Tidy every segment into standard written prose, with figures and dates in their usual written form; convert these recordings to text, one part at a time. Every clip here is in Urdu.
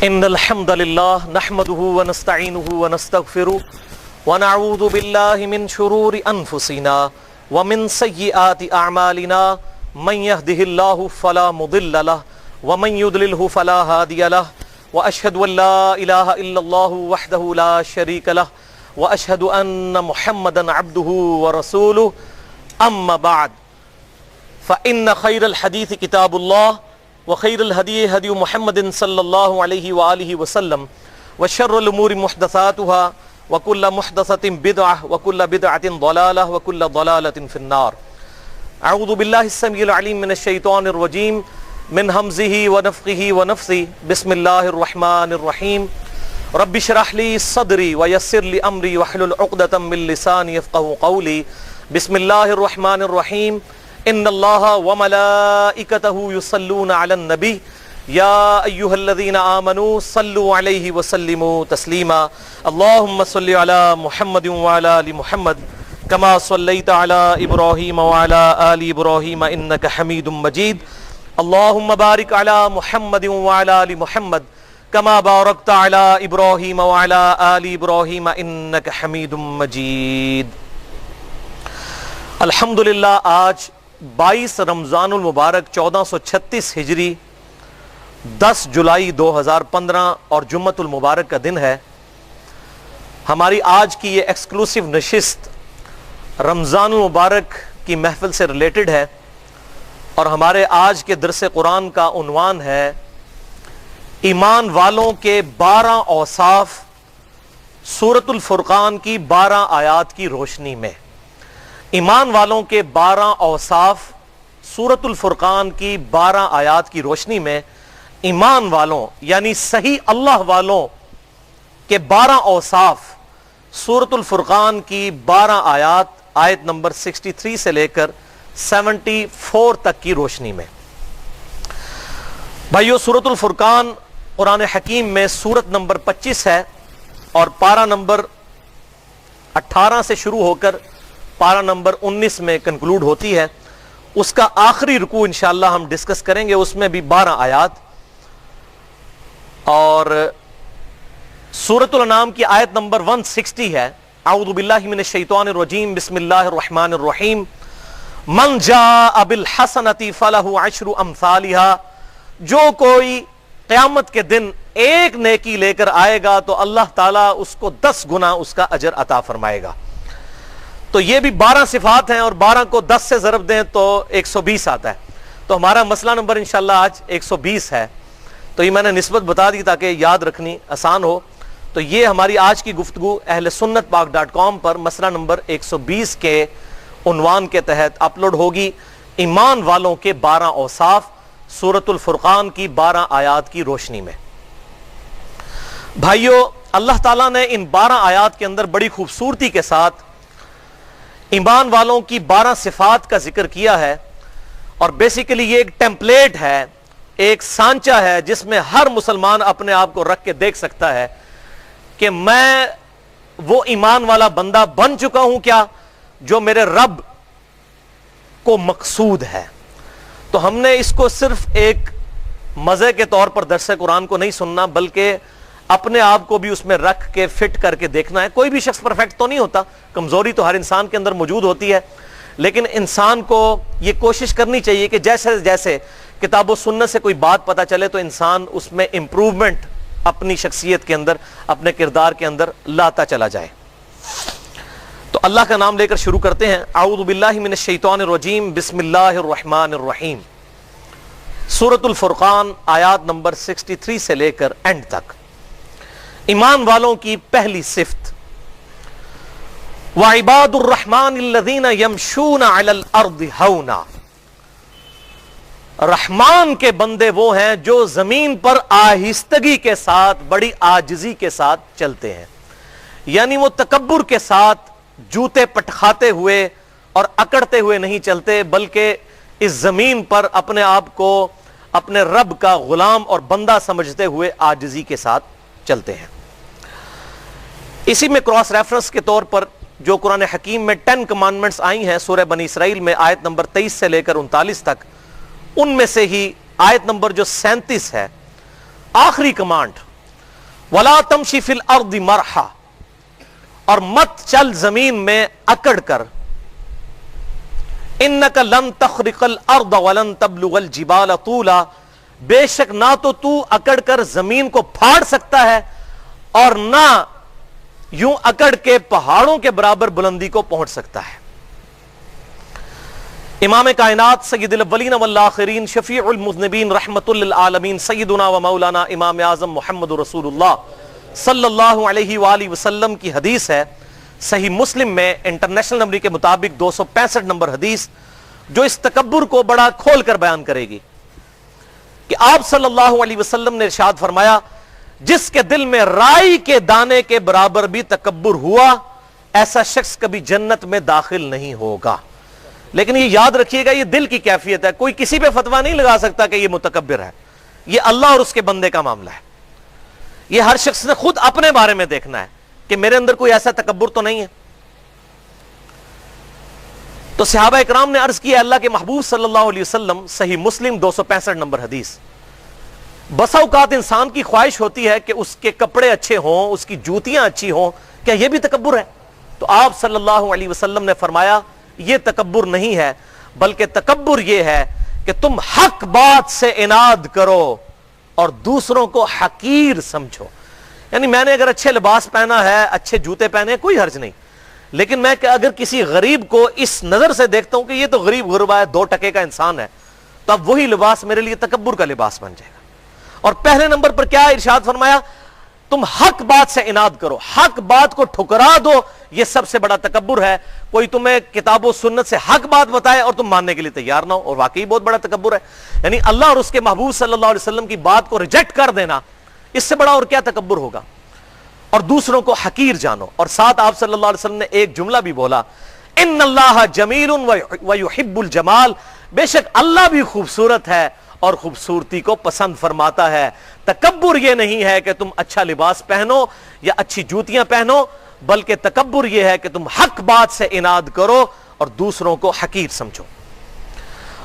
ان الحمد للہ نحمده ونستعینه ونستغفره ونعوذ باللہ من شرور انفسنا ومن سیئات اعمالنا من يهده اللہ فلا مضل له ومن يضلله فلا هادی له واشهد ان لا الہ الا اللہ وحدہ لا شریک له واشهد ان محمدا عبده ورسوله اما بعد فان خیر الحدیث کتاب اللہ وخیر الہدی ہدی محمد صلی اللہ علیہ وآلہ وسلم وشر الامور محدثاتها وکل محدثۃ بدعہ وکل بدعۃ ضلالہ وکل ضلالۃ فی النار۔ اعوذ باللہ السمیع العلیم من الشیطان الرجیم من ہمزہ ونفخہ ونفثہ بسم اللہ الرحمن الرحیم رب اشرح لی صدری ویسر لی امری واحلل عقدۃ من لسانی یفقہوا قولی بسم اللہ الرحمن الرحیم ان اللہ وملائکتہ یصلون علی النبی یا ایہا الذین آمنوا صلوا علیہ وسلموا تسلیما اللہم صل علی محمد وعلی آل محمد کما صلیت علی ابراہیم وعلی آل ابراہیم انک حمید مجید اللہم بارک علی محمد وعلی آل محمد کما بارکت علی ابراہیم وعلی آل ابراہیم انک حمید مجید۔ الحمدللہ آج 22 رمضان المبارک 1436 ہجری 10 جولائی 2015 اور جمعۃ المبارک کا دن ہے۔ ہماری آج کی یہ ایکسکلوسیو نشست رمضان المبارک کی محفل سے ریلیٹڈ ہے اور ہمارے آج کے درس قرآن کا عنوان ہے ایمان والوں کے 12 اوصاف سورۃ الفرقان کی 12 آیات کی روشنی میں۔ ایمان والوں کے 12 اوصاف سورۃ الفرقان کی 12 آیات کی روشنی میں ایمان والوں یعنی صحیح اللہ والوں کے 12 اوصاف سورۃ الفرقان کی 12 آیات آیت نمبر 63 سے لے کر 74 تک کی روشنی میں۔ بھائیو، سورۃ الفرقان قرآن حکیم میں سورت نمبر 25 ہے اور پارہ نمبر 18 سے شروع ہو کر پارہ نمبر 19 میں کنکلوڈ ہوتی ہے۔ اس کا آخری رکوع انشاءاللہ ہم ڈسکس کریں گے، اس میں بھی 12 آیات، اور سورۃ الانعام کی آیت نمبر 160 ہے۔ اعوذ باللہ من الشیطان الرجیم بسم اللہ الرحمن الرحیم من جاء بالحسنۃ فلہ عشر امثالھا، جو کوئی قیامت کے دن ایک نیکی لے کر آئے گا تو اللہ تعالیٰ اس کو 10 گنا اس کا اجر عطا فرمائے گا۔ تو یہ بھی 12 صفات ہیں اور 12 کو 10 سے ضرب دیں تو 120 آتا ہے۔ تو ہمارا مسئلہ نمبر انشاءاللہ آج 120 ہے۔ تو یہ میں نے نسبت بتا دی تاکہ یاد رکھنی آسان ہو۔ تو یہ ہماری آج کی گفتگو اہل سنت پاک.com پر مسئلہ نمبر 120 کے عنوان کے تحت اپلوڈ ہوگی، ایمان والوں کے 12 اوصاف سورۃ الفرقان کی 12 آیات کی روشنی میں۔ بھائیو، اللہ تعالیٰ نے ان 12 آیات کے اندر بڑی خوبصورتی کے ساتھ ایمان والوں کی 12 صفات کا ذکر کیا ہے، اور بیسیکلی یہ ایک ٹیمپلیٹ ہے، ایک سانچہ ہے جس میں ہر مسلمان اپنے آپ کو رکھ کے دیکھ سکتا ہے کہ میں وہ ایمان والا بندہ بن چکا ہوں کیا جو میرے رب کو مقصود ہے۔ تو ہم نے اس کو صرف ایک مزے کے طور پر درس قرآن کو نہیں سننا، بلکہ اپنے آپ کو بھی اس میں رکھ کے فٹ کر کے دیکھنا ہے۔ کوئی بھی شخص پرفیکٹ تو نہیں ہوتا، کمزوری تو ہر انسان کے اندر موجود ہوتی ہے، لیکن انسان کو یہ کوشش کرنی چاہیے کہ جیسے جیسے کتاب و سنت سے کوئی بات پتہ چلے تو انسان اس میں امپروومنٹ اپنی شخصیت کے اندر، اپنے کردار کے اندر لاتا چلا جائے۔ تو اللہ کا نام لے کر شروع کرتے ہیں۔ اعوذ باللہ من الشیطان الرجیم بسم اللہ الرحمن الرحیم۔ سورۃ الفرقان آیات نمبر 63 سے لے کر اینڈ تک۔ ایمان والوں کی پہلی صفت، وَعِبَادُ الرَّحْمَنِ الَّذِينَ يَمْشُونَ عَلَى الْأَرْضِ هَوْنًا، رحمان کے بندے وہ ہیں جو زمین پر آہستگی کے ساتھ، بڑی عاجزی کے ساتھ چلتے ہیں، یعنی وہ تکبر کے ساتھ جوتے پٹخاتے ہوئے اور اکڑتے ہوئے نہیں چلتے، بلکہ اس زمین پر اپنے آپ کو اپنے رب کا غلام اور بندہ سمجھتے ہوئے عاجزی کے ساتھ چلتے ہیں۔ اسی میں کراس ریفرنس کے طور پر جو قرآن حکیم میں 10 کمانڈمنٹس آئی ہیں سورہ بنی اسرائیل میں آیت نمبر 23 سے لے کر 39 تک، ان میں سے ہی آیت نمبر جو 37 ہے، آخری کمانڈ وَلَا تَمْشِ فِي الْأَرْضِ مَرْحًا، اور مت چل زمین میں اکڑ کر، اِنَّكَ لَن تَخْرِقَ الْأَرْضَ وَلَن تَبْلُغَ الْجِبَالَ طُولًا، بے شک نہ تو اکڑ کر زمین کو پھاڑ سکتا ہے اور نہ یوں اکڑ کے پہاڑوں کے برابر بلندی کو پہنچ سکتا ہے۔ امام کائنات سید الاولین والآخرین شفیع المذنبین رحمت للعالمین سیدنا و مولانا امام اعظم محمد رسول اللہ صلی اللہ علیہ وآلہ وسلم کی حدیث ہے، صحیح مسلم میں انٹرنیشنل نمبر کے مطابق 265 نمبر حدیث، جو اس تکبر کو بڑا کھول کر بیان کرے گی کہ آپ صلی اللہ علیہ وسلم نے ارشاد فرمایا، جس کے دل میں رائی کے دانے کے برابر بھی تکبر ہوا، ایسا شخص کبھی جنت میں داخل نہیں ہوگا۔ لیکن یہ یاد رکھیے گا، یہ دل کی کیفیت ہے، کوئی کسی پہ فتویٰ نہیں لگا سکتا کہ یہ متکبر ہے، یہ اللہ اور اس کے بندے کا معاملہ ہے۔ یہ ہر شخص نے خود اپنے بارے میں دیکھنا ہے کہ میرے اندر کوئی ایسا تکبر تو نہیں ہے۔ تو صحابہ اکرام نے عرض کیا، اللہ کے محبوب صلی اللہ علیہ وسلم، صحیح مسلم 265 نمبر حدیث، بسا اوقات انسان کی خواہش ہوتی ہے کہ اس کے کپڑے اچھے ہوں، اس کی جوتیاں اچھی ہوں، کیا یہ بھی تکبر ہے؟ تو آپ صلی اللہ علیہ وسلم نے فرمایا، یہ تکبر نہیں ہے، بلکہ تکبر یہ ہے کہ تم حق بات سے اناد کرو اور دوسروں کو حقیر سمجھو۔ یعنی میں نے اگر اچھے لباس پہنا ہے، اچھے جوتے پہنے، کوئی حرج نہیں، لیکن میں اگر کسی غریب کو اس نظر سے دیکھتا ہوں کہ یہ تو غریب غربا ہے، 2 ٹکے کا انسان ہے، تو اب وہی لباس میرے لیے تکبر کا لباس بن جائے گا۔ اور پہلے نمبر پر کیا ارشاد فرمایا؟ تم حق بات سے اناد کرو، حق بات کو ٹھکرا دو، یہ سب سے بڑا تکبر ہے۔ کوئی تمہیں کتاب و سنت سے حق بات بتائے اور تم ماننے کے لیے تیار نہ ہو، اور واقعی بہت بڑا تکبر ہے۔ یعنی اللہ اور اس کے محبوب صلی اللہ علیہ وسلم کی بات کو ریجیکٹ کر دینا، اس سے بڑا اور کیا تکبر ہوگا؟ اور دوسروں کو حقیر جانو۔ اور ساتھ آپ صلی اللہ علیہ وسلم نے ایک جملہ بھی بولا، ان اللہ جمیل ویحب الجمال، بے شک اللہ بھی خوبصورت ہے اور خوبصورتی کو پسند فرماتا ہے۔ تکبر یہ نہیں ہے کہ تم اچھا لباس پہنو یا اچھی جوتیاں پہنو، بلکہ تکبر یہ ہے کہ تم حق بات سے اناد کرو اور دوسروں کو حقیر سمجھو۔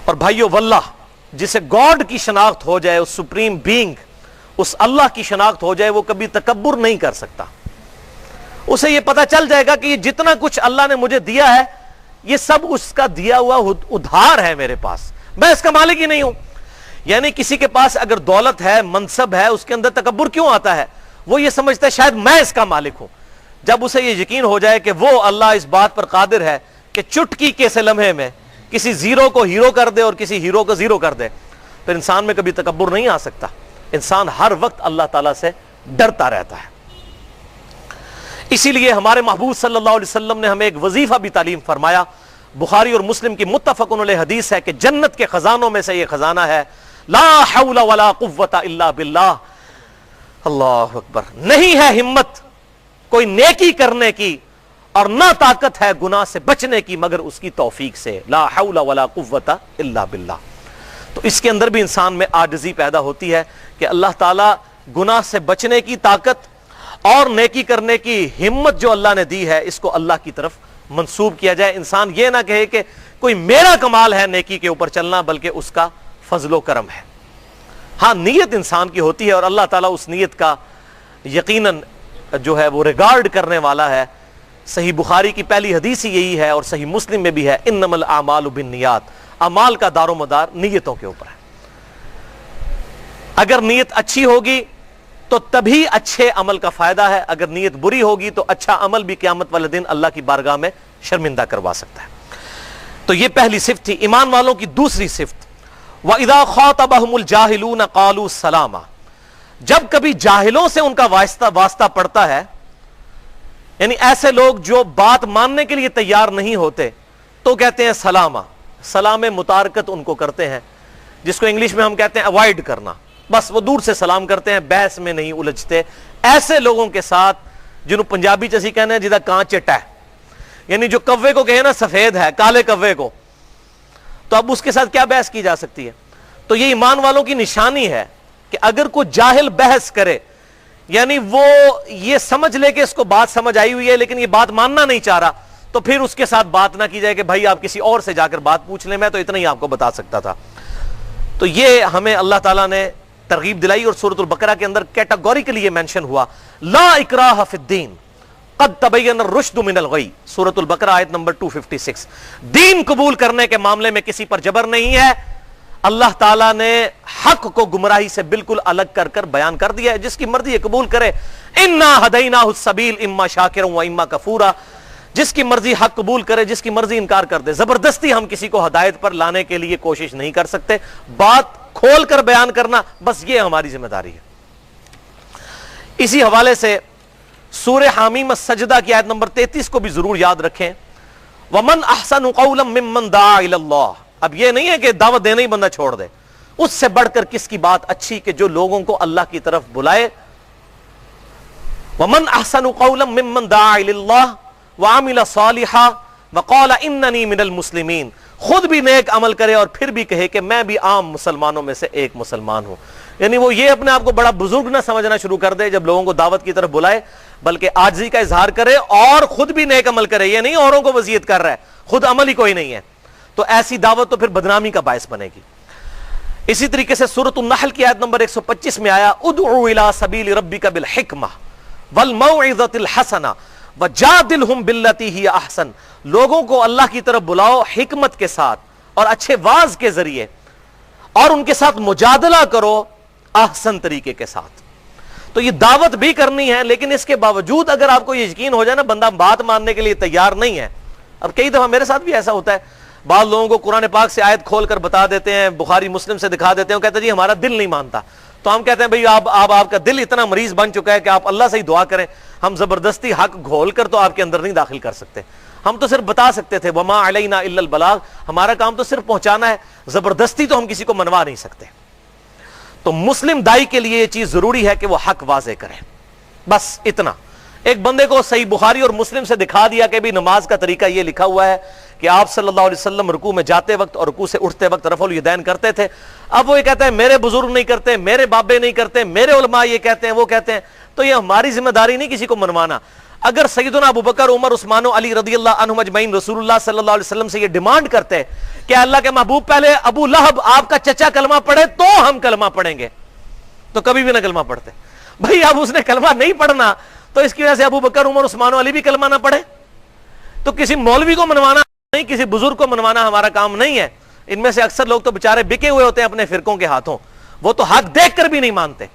اور بھائیو واللہ، جسے گاڈ کی شناخت ہو جائے، اس سپریم بینگ، اس اللہ کی شناخت ہو جائے، وہ کبھی تکبر نہیں کر سکتا۔ اسے یہ پتا چل جائے گا کہ یہ جتنا کچھ اللہ نے مجھے دیا ہے، یہ سب اس کا دیا ہوا ادھار ہے میرے پاس، میں اس کا مالک ہی نہیں ہوں۔ یعنی کسی کے پاس اگر دولت ہے، منصب ہے، اس کے اندر تکبر کیوں آتا ہے؟ وہ یہ سمجھتا ہے شاید میں اس کا مالک ہوں۔ جب اسے یہ یقین ہو جائے کہ وہ اللہ اس بات پر قادر ہے کہ چٹکی کے سے لمحے میں کسی زیرو کو ہیرو کر دے اور کسی ہیرو کو زیرو کر دے، پھر انسان میں کبھی تکبر نہیں آ سکتا۔ انسان ہر وقت اللہ تعالیٰ سے ڈرتا رہتا ہے۔ اسی لیے ہمارے محبوب صلی اللہ علیہ وسلم نے ہمیں ایک وظیفہ بھی تعلیم فرمایا، بخاری اور مسلم کی متفق علیہ حدیث ہے کہ جنت کے خزانوں میں سے یہ خزانہ ہے، لا حول ولا قوت الا باللہ۔ اللہ اکبر، نہیں ہے ہمت کوئی نیکی کرنے کی اور نہ طاقت ہے گناہ سے بچنے کی مگر اس کی توفیق سے، لا حول ولا قوت الا باللہ۔ تو اس کے اندر بھی انسان میں عاجزی پیدا ہوتی ہے کہ اللہ تعالیٰ گناہ سے بچنے کی طاقت اور نیکی کرنے کی ہمت جو اللہ نے دی ہے، اس کو اللہ کی طرف منسوب کیا جائے۔ انسان یہ نہ کہے کہ کوئی میرا کمال ہے نیکی کے اوپر چلنا، بلکہ اس کا فضل و کرم ہے۔ ہاں، نیت انسان کی ہوتی ہے اور اللہ تعالیٰ اس نیت کا یقیناً جو ہے وہ ریگارڈ کرنے والا ہے۔ صحیح بخاری کی پہلی حدیث ہی یہی ہے اور صحیح مسلم میں بھی ہے، انما الاعمال بالنیات، اعمال کا دار و مدار نیتوں کے اوپر ہے۔ اگر نیت اچھی ہوگی تو تبھی اچھے عمل کا فائدہ ہے، اگر نیت بری ہوگی تو اچھا عمل بھی قیامت والے دن اللہ کی بارگاہ میں شرمندہ کروا سکتا ہے۔ تو یہ پہلی صفت تھی۔ ایمان والوں کی دوسری صفت، وَإِذَا خَاطَبَهُمُ الْجَاهِلُونَ قَالُوا سَلَامًا، جب کبھی جاہلوں سے ان کا واسطہ پڑتا ہے، یعنی ایسے لوگ جو بات ماننے کے لیے تیار نہیں ہوتے، تو کہتے ہیں سلامہ، سلام متارکت ان کو کرتے ہیں، جس کو انگلش میں ہم کہتے ہیں اوائڈ کرنا، بس وہ دور سے سلام کرتے ہیں، بحث میں نہیں الجھتے۔ ایسے لوگوں کے ساتھ جنہوں پنجابی چسی کہنے ہیں جدہ کان چٹا ہے، یعنی جو کوے کو کہے نا سفید ہے، کالے کوے کو، تو اب اس کے ساتھ کیا بحث کی جا سکتی ہے؟ تو یہ ایمان والوں کی نشانی ہے کہ اگر کوئی جاہل بحث کرے، یعنی وہ یہ سمجھ لے کہ اس کو بات سمجھ آئی ہوئی ہے لیکن یہ بات ماننا نہیں چاہ رہا، تو پھر اس کے ساتھ بات نہ کی جائے کہ بھائی آپ کسی اور سے جا کر بات پوچھ لیں، میں تو اتنا ہی آپ کو بتا سکتا تھا۔ تو یہ ہمیں اللہ تعالیٰ نے ترغیب دلائی اور سورۃ البقرہ کے اندر کیٹاگوریکلی یہ مینشن ہوا لا اکراہ فی الدین قد تبین الرشد من الغی، سورۃ البقرہ آیت نمبر 256۔ دین قبول کرنے کے معاملے میں کسی پر جبر نہیں ہے، اللہ تعالیٰ نے حق کو گمراہی سے بالکل الگ کر کر بیان کر دیا ہے، جس کی مرضی ہے قبول کرے۔ انا ہدیناہ السبیل اما شاکرا و اما کفورا، جس کی مرضی حق قبول کرے، جس کی مرضی انکار کر دے۔ زبردستی ہم کسی کو ہدایت پر لانے کے لیے کوشش نہیں کر سکتے، بات کھول کر بیان کرنا بس یہ ہماری ذمہ داری ہے۔ اسی حوالے سے سورہ حامیم السجدہ کی آیت نمبر 33 کو بھی ضرور یاد رکھیں، وَمَنْ أَحْسَنُ قَوْلًا مِّمَّنْ دَعَا إِلَى اللَّهِ۔ اب یہ نہیں ہے کہ دعوت دینے ہی بندہ چھوڑ دے، اس سے بڑھ کر کس کی بات اچھی کہ جو لوگوں کو اللہ کی طرف بلائے۔ وَمَنْ أَحْسَنُ قَوْلًا مِّمَّنْ دَعَا إِلَى اللَّهِ وَعَمِلَ صَالِحًا وَقَالَ إِنَّنِي مِنَ الْمُسْلِمِينَ، خود بھی نیک عمل کرے اور پھر بھی کہے کہ میں بھی عام مسلمانوں میں سے ایک مسلمان ہوں۔ یعنی وہ یہ اپنے آپ کو بڑا بزرگ نہ سمجھنا شروع کر دے جب لوگوں کو دعوت کی طرف بلائے، بلکہ عاجزی کا اظہار کرے اور خود بھی نیک عمل کرے۔ یہ نہیں اوروں کو وصیت کر رہا ہے، خود عمل ہی کوئی نہیں ہے، تو ایسی دعوت تو پھر بدنامی کا باعث بنے گی۔ اسی طریقے سے سورۃ النحل کی آیت نمبر 125 میں آیا ادعو الی سبیل ربک بالحکمہ والموعظۃ الحسنہ وجادلہم باللتی ہی احسن، لوگوں کو اللہ کی طرف بلاؤ حکمت کے ساتھ اور اچھے واعظ کے ذریعے، اور ان کے ساتھ مجادلہ کرو احسن طریقے کے ساتھ۔ تو یہ دعوت بھی کرنی ہے، لیکن اس کے باوجود اگر آپ کو یہ یقین ہو جائے نا بندہ بات ماننے کے لیے تیار نہیں ہے۔ اب کئی دفعہ میرے ساتھ بھی ایسا ہوتا ہے، بعض لوگوں کو قرآن پاک سے آیت کھول کر بتا دیتے ہیں، بخاری مسلم سے دکھا دیتے ہیں، وہ کہتے ہیں جی ہمارا دل نہیں مانتا، تو ہم کہتے ہیں بھئی آپ کا دل اتنا مریض بن چکا ہے کہ آپ اللہ سے ہی دعا کریں، ہم زبردستی حق گھول کر تو آپ کے اندر نہیں داخل کر سکتے، ہم تو صرف بتا سکتے تھے وما علینا الا البلاغ، ہمارا کام تو صرف پہنچانا ہے، زبردستی تو ہم کسی کو منوا نہیں سکتے۔ تو مسلم دائی کے لیے یہ چیز ضروری ہے کہ وہ حق واضح کرے، بس اتنا۔ ایک بندے کو صحیح بخاری اور مسلم سے دکھا دیا کہ بھی نماز کا طریقہ یہ لکھا ہوا ہے کہ آپ صلی اللہ علیہ وسلم رکوع میں جاتے وقت اور رکوع سے اٹھتے وقت رفع الیدین کرتے تھے، اب وہ یہ کہتا ہے میرے بزرگ نہیں کرتے، میرے بابے نہیں کرتے، میرے علماء یہ کہتے ہیں وہ کہتے ہیں، تو یہ ہماری ذمہ داری نہیں کسی کو منوانا۔ اگر سیدنا ابو بکر، عمر، عثمان و علی رضی اللہ عنہم اجمعین رسول اللہ صلی اللہ علیہ وسلم سے یہ ڈیمانڈ کرتے کہ اللہ کے محبوب پہلے ابو لہب آپ کا چچا کلمہ پڑھے تو ہم کلمہ پڑھیں گے، تو کبھی بھی نہ کلمہ پڑھتے۔ بھائی اب اس نے کلمہ نہیں پڑھنا تو اس کی وجہ سے ابو بکر، عمر، عثمان و علی بھی کلمہ نہ پڑھے، تو کسی مولوی کو منوانا نہیں، کسی بزرگ کو منوانا ہمارا کام نہیں ہے۔ ان میں سے اکثر لوگ تو بےچارے بکے ہوئے ہوتے ہیں اپنے فرقوں کے ہاتھوں، وہ تو حق دیکھ کر بھی نہیں مانتے۔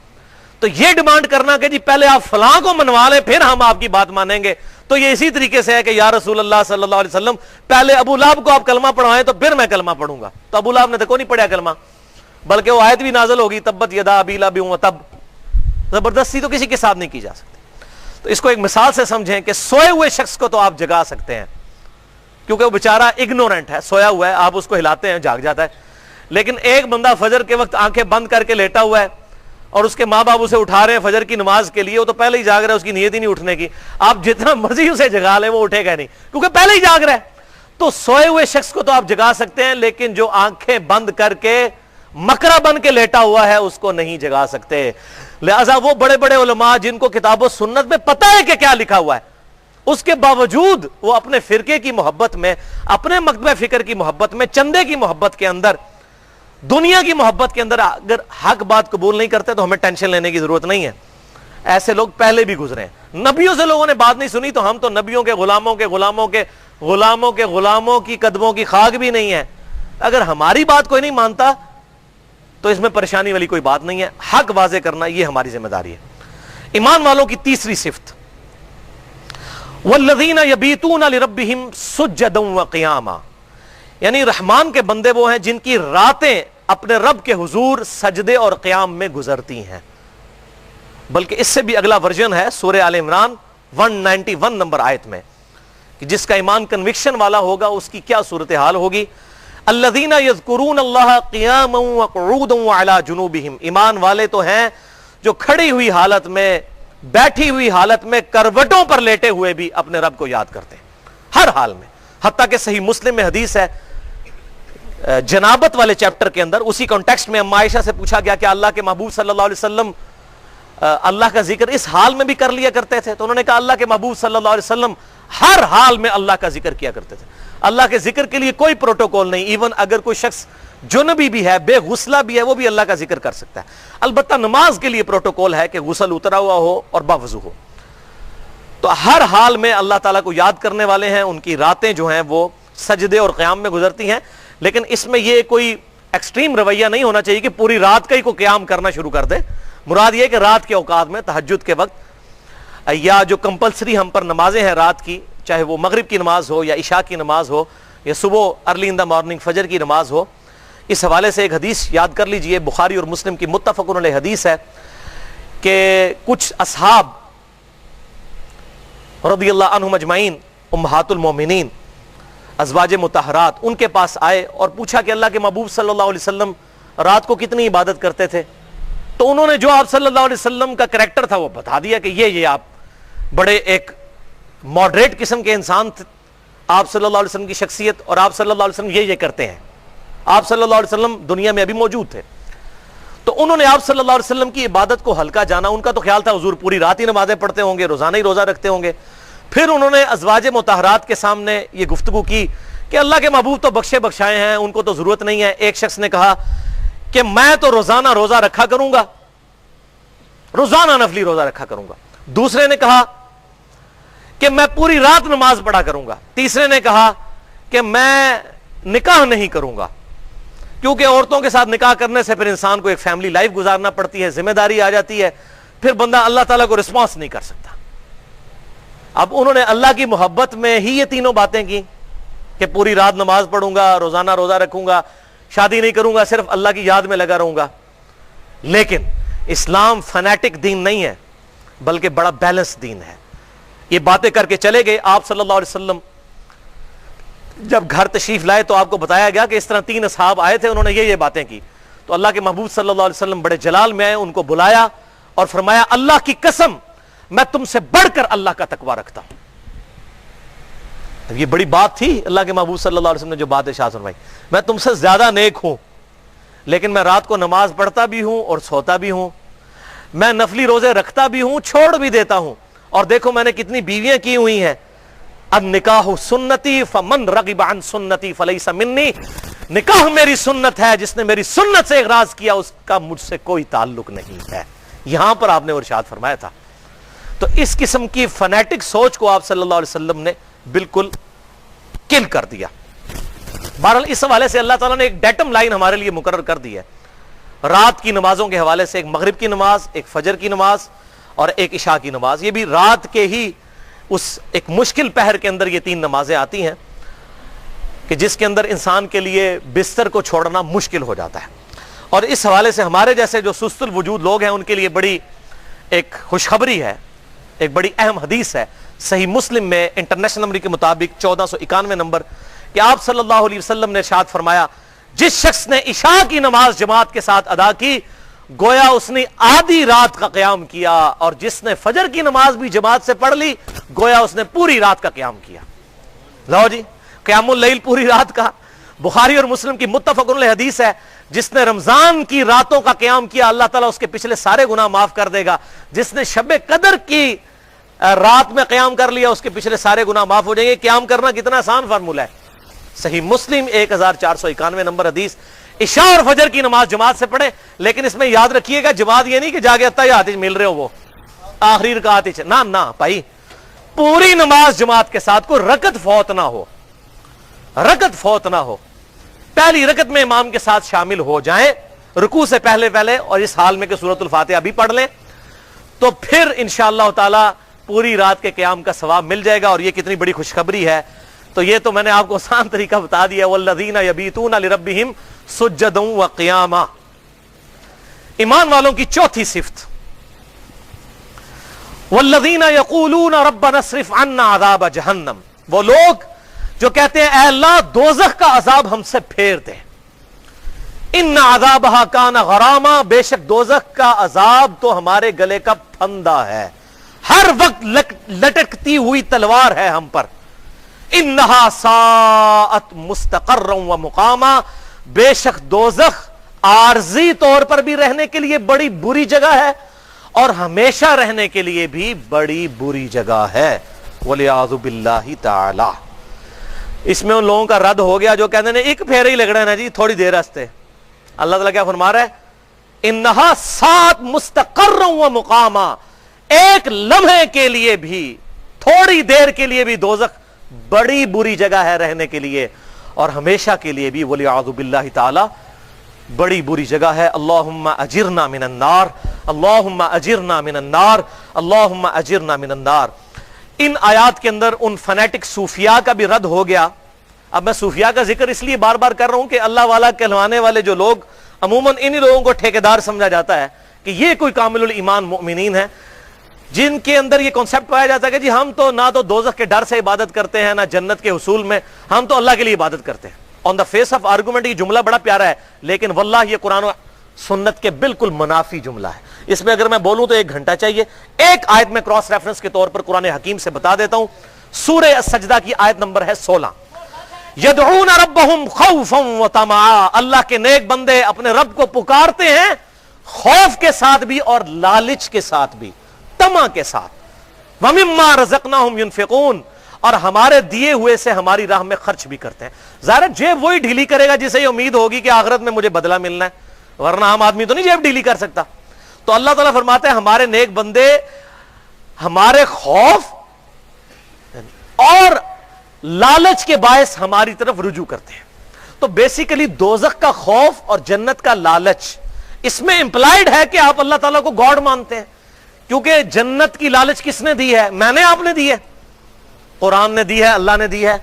تو یہ ڈیمانڈ کرنا کہ جی پہلے آپ فلاں کو منوا لیں پھر ہم آپ کی بات مانیں گے، تو یہ اسی طریقے سے ہے کہ یا رسول اللہ صلی اللہ علیہ وسلم پہلے ابو لہب کو آپ کلمہ پڑھوائیں تو پھر میں کلمہ پڑھوں گا، تو ابو لہب نے تو کوئی نہیں پڑھا کلمہ، بلکہ وہ آیت بھی نازل ہوگی تبت یدا ابی لہب وتب۔ زبردستی تو کسی کے ساتھ نہیں کی جا سکتی۔ تو اس کو ایک مثال سے سمجھیں کہ سوئے ہوئے شخص کو تو آپ جگا سکتے ہیں کیونکہ وہ بیچارہ اگنورنٹ ہے، سویا ہوا ہے، آپ اس کو ہلاتے ہیں جاگ جاتا ہے، لیکن ایک بندہ فجر کے وقت آنکھیں بند کر کے لیٹا ہوا ہے اور اس کے ماں باپ اسے اٹھا رہے ہیں فجر کی نماز کے لیے، وہ تو پہلے ہی جاگ رہا ہے، اس کی نیت ہی نہیں اٹھنے کی، آپ جتنا مرضی اسے جگا لیں وہ اٹھے گا نہیں کیونکہ پہلے ہی جاگ رہا ہے۔ تو سوئے ہوئے شخص کو تو آپ جگا سکتے ہیں، لیکن جو آنکھیں بند کر کے مکرا بن کے لیٹا ہوا ہے اس کو نہیں جگا سکتے۔ لہذا وہ بڑے بڑے علماء جن کو کتاب و سنت میں پتہ ہے کہ کیا لکھا ہوا ہے، اس کے باوجود وہ اپنے فرقے کی محبت میں، اپنے مکتبہ فکر کی محبت میں، چندے کی محبت کے اندر، دنیا کی محبت کے اندر اگر حق بات قبول نہیں کرتے تو ہمیں ٹینشن لینے کی ضرورت نہیں ہے۔ ایسے لوگ پہلے بھی گزرے ہیں، نبیوں سے لوگوں نے بات نہیں سنی تو ہم تو نبیوں کے غلاموں کے غلاموں کے غلاموں کے غلاموں کی قدموں کی خاک بھی نہیں ہے۔ اگر ہماری بات کوئی نہیں مانتا تو اس میں پریشانی والی کوئی بات نہیں ہے، حق واضح کرنا یہ ہماری ذمہ داری ہے۔ ایمان والوں کی تیسری صفت والذین یبیتون لربہم سجدا وقیاما، یعنی رحمان کے بندے وہ ہیں جن کی راتیں اپنے رب کے حضور سجدے اور قیام میں گزرتی ہیں۔ بلکہ اس سے بھی اگلا ورژن ہے سورہ آل عمران 191 نمبر آیت میں کہ جس کا ایمان کنوکشن والا ہوگا اس کی کیا صورتحال ہوگی۔ الذین یذکرون اللہ قیاما وقعودا وعلی جنوبہم، ایمان والے تو ہیں جو کھڑی ہوئی حالت میں، بیٹھی ہوئی حالت میں، کروٹوں پر لیٹے ہوئے بھی اپنے رب کو یاد کرتے ہیں ہر حال میں۔ حتیٰ کہ صحیح مسلم میں حدیث ہے جنابت والے چیپٹر کے اندر، اسی کانٹیکسٹ میں اما عائشہ سے پوچھا گیا کہ اللہ کے محبوب صلی اللہ علیہ وسلم اللہ کا ذکر اس حال میں بھی کر لیا کرتے تھے؟ تو انہوں نے کہا اللہ کے محبوب صلی اللہ علیہ وسلم ہر حال میں اللہ کا ذکر کیا کرتے تھے، اللہ کے ذکر کے لیے کوئی پروٹوکول نہیں، ایون اگر کوئی شخص جنبی بھی ہے، بے غسلہ بھی ہے، وہ بھی اللہ کا ذکر کر سکتا ہے۔ البتہ نماز کے لیے پروٹوکول ہے کہ غسل اترا ہوا ہو اور باوضو ہو۔ تو ہر حال میں اللہ تعالیٰ کو یاد کرنے والے ہیں، ان کی راتیں جو ہیں وہ سجدے اور قیام میں گزرتی ہیں، لیکن اس میں یہ کوئی ایکسٹریم رویہ نہیں ہونا چاہیے کہ پوری رات کا ہی کو قیام کرنا شروع کر دے۔ مراد یہ کہ رات کے اوقات میں تہجد کے وقت یا جو کمپلسری ہم پر نمازیں ہیں رات کی، چاہے وہ مغرب کی نماز ہو یا عشاء کی نماز ہو یا صبح ارلی ان دا مارننگ فجر کی نماز ہو، اس حوالے سے ایک حدیث یاد کر لیجئے، بخاری اور مسلم کی متفق علیہ حدیث ہے کہ کچھ اصحاب رضی اللہ عنہم اجمعین، امہات المومنین، ازواج مطہرات، ان کے پاس آئے اور پوچھا کہ اللہ کے محبوب صلی اللہ علیہ وسلم رات کو کتنی عبادت کرتے تھے؟ تو انہوں نے جو آپ صلی اللہ علیہ وسلم کا کریکٹر تھا وہ بتا دیا کہ یہ آپ بڑے ایک ماڈریٹ قسم کے انسان تھے، آپ صلی اللہ علیہ وسلم کی شخصیت، اور آپ صلی اللہ علیہ وسلم یہ کرتے ہیں۔ آپ صلی اللہ علیہ وسلم دنیا میں ابھی موجود تھے، تو انہوں نے آپ صلی اللہ علیہ وسلم کی عبادت کو ہلکا جانا۔ ان کا تو خیال تھا حضور پوری رات ہی نمازیں پڑھتے ہوں گے، روزانہ ہی روزہ رکھتے ہوں گے۔ پھر انہوں نے ازواج مطہرات کے سامنے یہ گفتگو کی کہ اللہ کے محبوب تو بخشے بخشائے ہیں، ان کو تو ضرورت نہیں ہے۔ ایک شخص نے کہا کہ میں تو روزانہ روزہ رکھا کروں گا، روزانہ نفلی روزہ رکھا کروں گا۔ دوسرے نے کہا کہ میں پوری رات نماز پڑھا کروں گا۔ تیسرے نے کہا کہ میں نکاح نہیں کروں گا، کیونکہ عورتوں کے ساتھ نکاح کرنے سے پھر انسان کو ایک فیملی لائف گزارنا پڑتی ہے، ذمہ داری آ جاتی ہے، پھر بندہ اللہ تعالیٰ کو رسپانس نہیں کر سکتا۔ اب انہوں نے اللہ کی محبت میں ہی یہ تینوں باتیں کی کہ پوری رات نماز پڑھوں گا، روزانہ روزہ رکھوں گا، شادی نہیں کروں گا، صرف اللہ کی یاد میں لگا رہوں گا۔ لیکن اسلام فنیٹک دین نہیں ہے، بلکہ بڑا بیلنس دین ہے۔ یہ باتیں کر کے چلے گئے۔ آپ صلی اللہ علیہ وسلم جب گھر تشریف لائے تو آپ کو بتایا گیا کہ اس طرح 3 اصحاب آئے تھے، انہوں نے یہ باتیں کی۔ تو اللہ کے محبوب صلی اللہ علیہ وسلم بڑے جلال میں آئے، ان کو بلایا اور فرمایا اللہ کی قسم میں تم سے بڑھ کر اللہ کا تقوی رکھتا ہوں۔ یہ بڑی بات تھی اللہ کے محبوب صلی اللہ علیہ وسلم نے جو بات ارشاد فرمائی، میں تم سے زیادہ نیک ہوں، لیکن میں رات کو نماز پڑھتا بھی ہوں اور سوتا بھی ہوں، میں نفلی روزے رکھتا بھی ہوں، چھوڑ بھی دیتا ہوں، اور دیکھو میں نے کتنی بیویاں کی ہوئی ہیں۔ النکاح سنتی فمن رغب عن سنتی فلیس منی، نکاح میری سنت ہے، جس نے میری سنت سے اغراض کیا اس کا مجھ سے کوئی تعلق نہیں ہے۔ یہاں پر آپ نے ارشاد فرمایا تھا۔ تو اس قسم کی فنیٹک سوچ کو آپ صلی اللہ علیہ وسلم نے بالکل کل کر دیا۔ بہرحال اس حوالے سے اللہ تعالیٰ نے ایک ڈیٹم لائن ہمارے لیے مقرر کر دی ہے، رات کی نمازوں کے حوالے سے، ایک مغرب کی نماز، ایک فجر کی نماز اور ایک عشاء کی نماز۔ یہ بھی رات کے ہی اس ایک مشکل پہر کے اندر یہ 3 نمازیں آتی ہیں کہ جس کے اندر انسان کے لیے بستر کو چھوڑنا مشکل ہو جاتا ہے۔ اور اس حوالے سے ہمارے جیسے جو سست الوجود لوگ ہیں ان کے لیے بڑی ایک خوشخبری ہے، ایک بڑی اہم حدیث ہے صحیح مسلم میں انٹرنیشنل نمبر کے مطابق 1491 نمبر، کہ آپ صلی اللہ علیہ وسلم نے ارشاد فرمایا جس شخص نے عشاء کی نماز جماعت کے ساتھ ادا کی گویا اس نے آدھی رات کا قیام کیا، اور جس نے فجر کی نماز بھی جماعت سے پڑھ لی گویا اس نے پوری رات کا قیام کیا۔ لو جی، قیام اللیل پوری رات کا۔ بخاری اور مسلم کی متفق علیہ حدیث ہے، جس نے رمضان کی راتوں کا قیام کیا اللہ تعالیٰ اس کے پچھلے سارے گناہ معاف کر دے گا، جس نے شب قدر کی رات میں قیام کر لیا اس کے پچھلے سارے گناہ معاف ہو جائیں گے۔ قیام کرنا کتنا آسان فارمولہ ہے۔ صحیح مسلم 1491 نمبر حدیث۔ عشاء اور فجر کی نماز جماعت سے پڑھے، لیکن اس میں یاد رکھیے گا جماعت یہ نہیں کہ جا کے اتحیات مل رہے ہو وہ آخری رکعت نہ بھائی، پوری نماز جماعت کے ساتھ، کوئی رکعت فوت نہ ہو، رکعت فوت نہ ہو۔ پہلی رکعت میں امام کے ساتھ شامل ہو جائیں رکوع سے پہلے، اور اس حال میں کہ سورۃ الفاتحہ بھی پڑھ لیں، تو پھر انشاءاللہ تعالی پوری رات کے قیام کا ثواب مل جائے گا۔ اور یہ کتنی بڑی خوشخبری ہے، تو یہ تو میں نے آپ کو آسان طریقہ بتا دیا۔ والذین یبیتون لربہم سجدا وقیاما۔ ایمان والوں کی چوتھی صفت، والذین یقولون ربنا اصرف عنا عذاب جہنم، وہ لوگ جو کہتے ہیں اے اللہ دوزخ کا عذاب ہم سے پھیر دے۔ ان عذابها کان غراما، بے شک دوزخ کا عذاب تو ہمارے گلے کا پھندا ہے، ہر وقت لٹکتی ہوئی تلوار ہے ہم پر۔ انہا ساعت مستقرا و مقاما، بے شک دوزخ عارضی طور پر بھی رہنے کے لیے بڑی بری جگہ ہے اور ہمیشہ رہنے کے لیے بھی بڑی بری جگہ ہے، والعیاذ باللہ تعالی۔ اس میں ان لوگوں کا رد ہو گیا جو کہتے ہیں ایک پھیرا ہی لگنا ہے نا جی، تھوڑی دیر راستے. اللہ تعالیٰ کیا فرما رہا ہے؟ انہا سات مستقر و مقاما، ایک لمحے کے لیے بھی، تھوڑی دیر کے لیے بھی دوزخ بڑی بری جگہ ہے رہنے کے لیے، اور ہمیشہ کے لیے بھی وَلِعَاذُ بِاللَّهِ تعالی بڑی بری جگہ ہے. اللہم اجرنا من النار، اللہم اجرنا من النار، اللہم اجرنا من النار. ان آیات کے اندر ان فنیٹک صوفیاء کا بھی رد ہو گیا. اب میں صوفیاء کا ذکر اس لیے بار بار کر رہا ہوں کہ اللہ والا کہلوانے والے جو لوگ عموماً انہی لوگوں کو ٹھیکیدار سمجھا جاتا ہے کہ یہ کوئی کامل الایمان مؤمنین ہیں، جن کے اندر یہ کنسپٹ پایا جاتا ہے کہ جی ہم تو نہ تو دوزخ کے ڈر سے عبادت کرتے ہیں نہ جنت کے حصول میں، ہم تو اللہ کے لیے عبادت کرتے ہیں. آن دا فیس آف آرگومنٹ یہ جملہ بڑا پیارا ہے، لیکن واللہ یہ قرآن و سنت کے بالکل منافی جملہ ہے. اس میں اگر میں بولوں تو 1 گھنٹہ چاہیے. ایک آیت میں کراس ریفرنس کے طور پر قرآن حکیم سے بتا دیتا ہوں. سورہ السجدہ کی آیت نمبر ہے 16. یدعون ربہم خوفا وطمعا، اللہ کے نیک بندے اپنے رب کو پکارتے ہیں خوف کے ساتھ بھی اور لالچ کے ساتھ بھی، طمع کے ساتھ. وَمِمَّا رَزَقْنَاهُمْ يُنْفِقُونَ، اور ہمارے دیے ہوئے سے ہماری راہ میں خرچ بھی کرتے ہیں. ظاہر جیب وہی ڈھیلی کرے گا جسے یہ امید ہوگی کہ آخرت میں مجھے بدلہ ملنا ہے، ورنہ عام آدمی تو نہیں جیب ڈھیلی کر سکتا. تو اللہ تعالیٰ فرماتے ہیں ہمارے نیک بندے ہمارے خوف اور لالچ کے باعث ہماری طرف رجوع کرتے ہیں. تو بیسیکلی دوزخ کا خوف اور جنت کا لالچ، اس میں امپلائیڈ ہے کہ آپ اللہ تعالیٰ کو گاڈ مانتے ہیں، کیونکہ جنت کی لالچ کس نے دی ہے؟ میں نے، آپ نے دی ہے، قرآن نے دی ہے، اللہ نے دی ہے.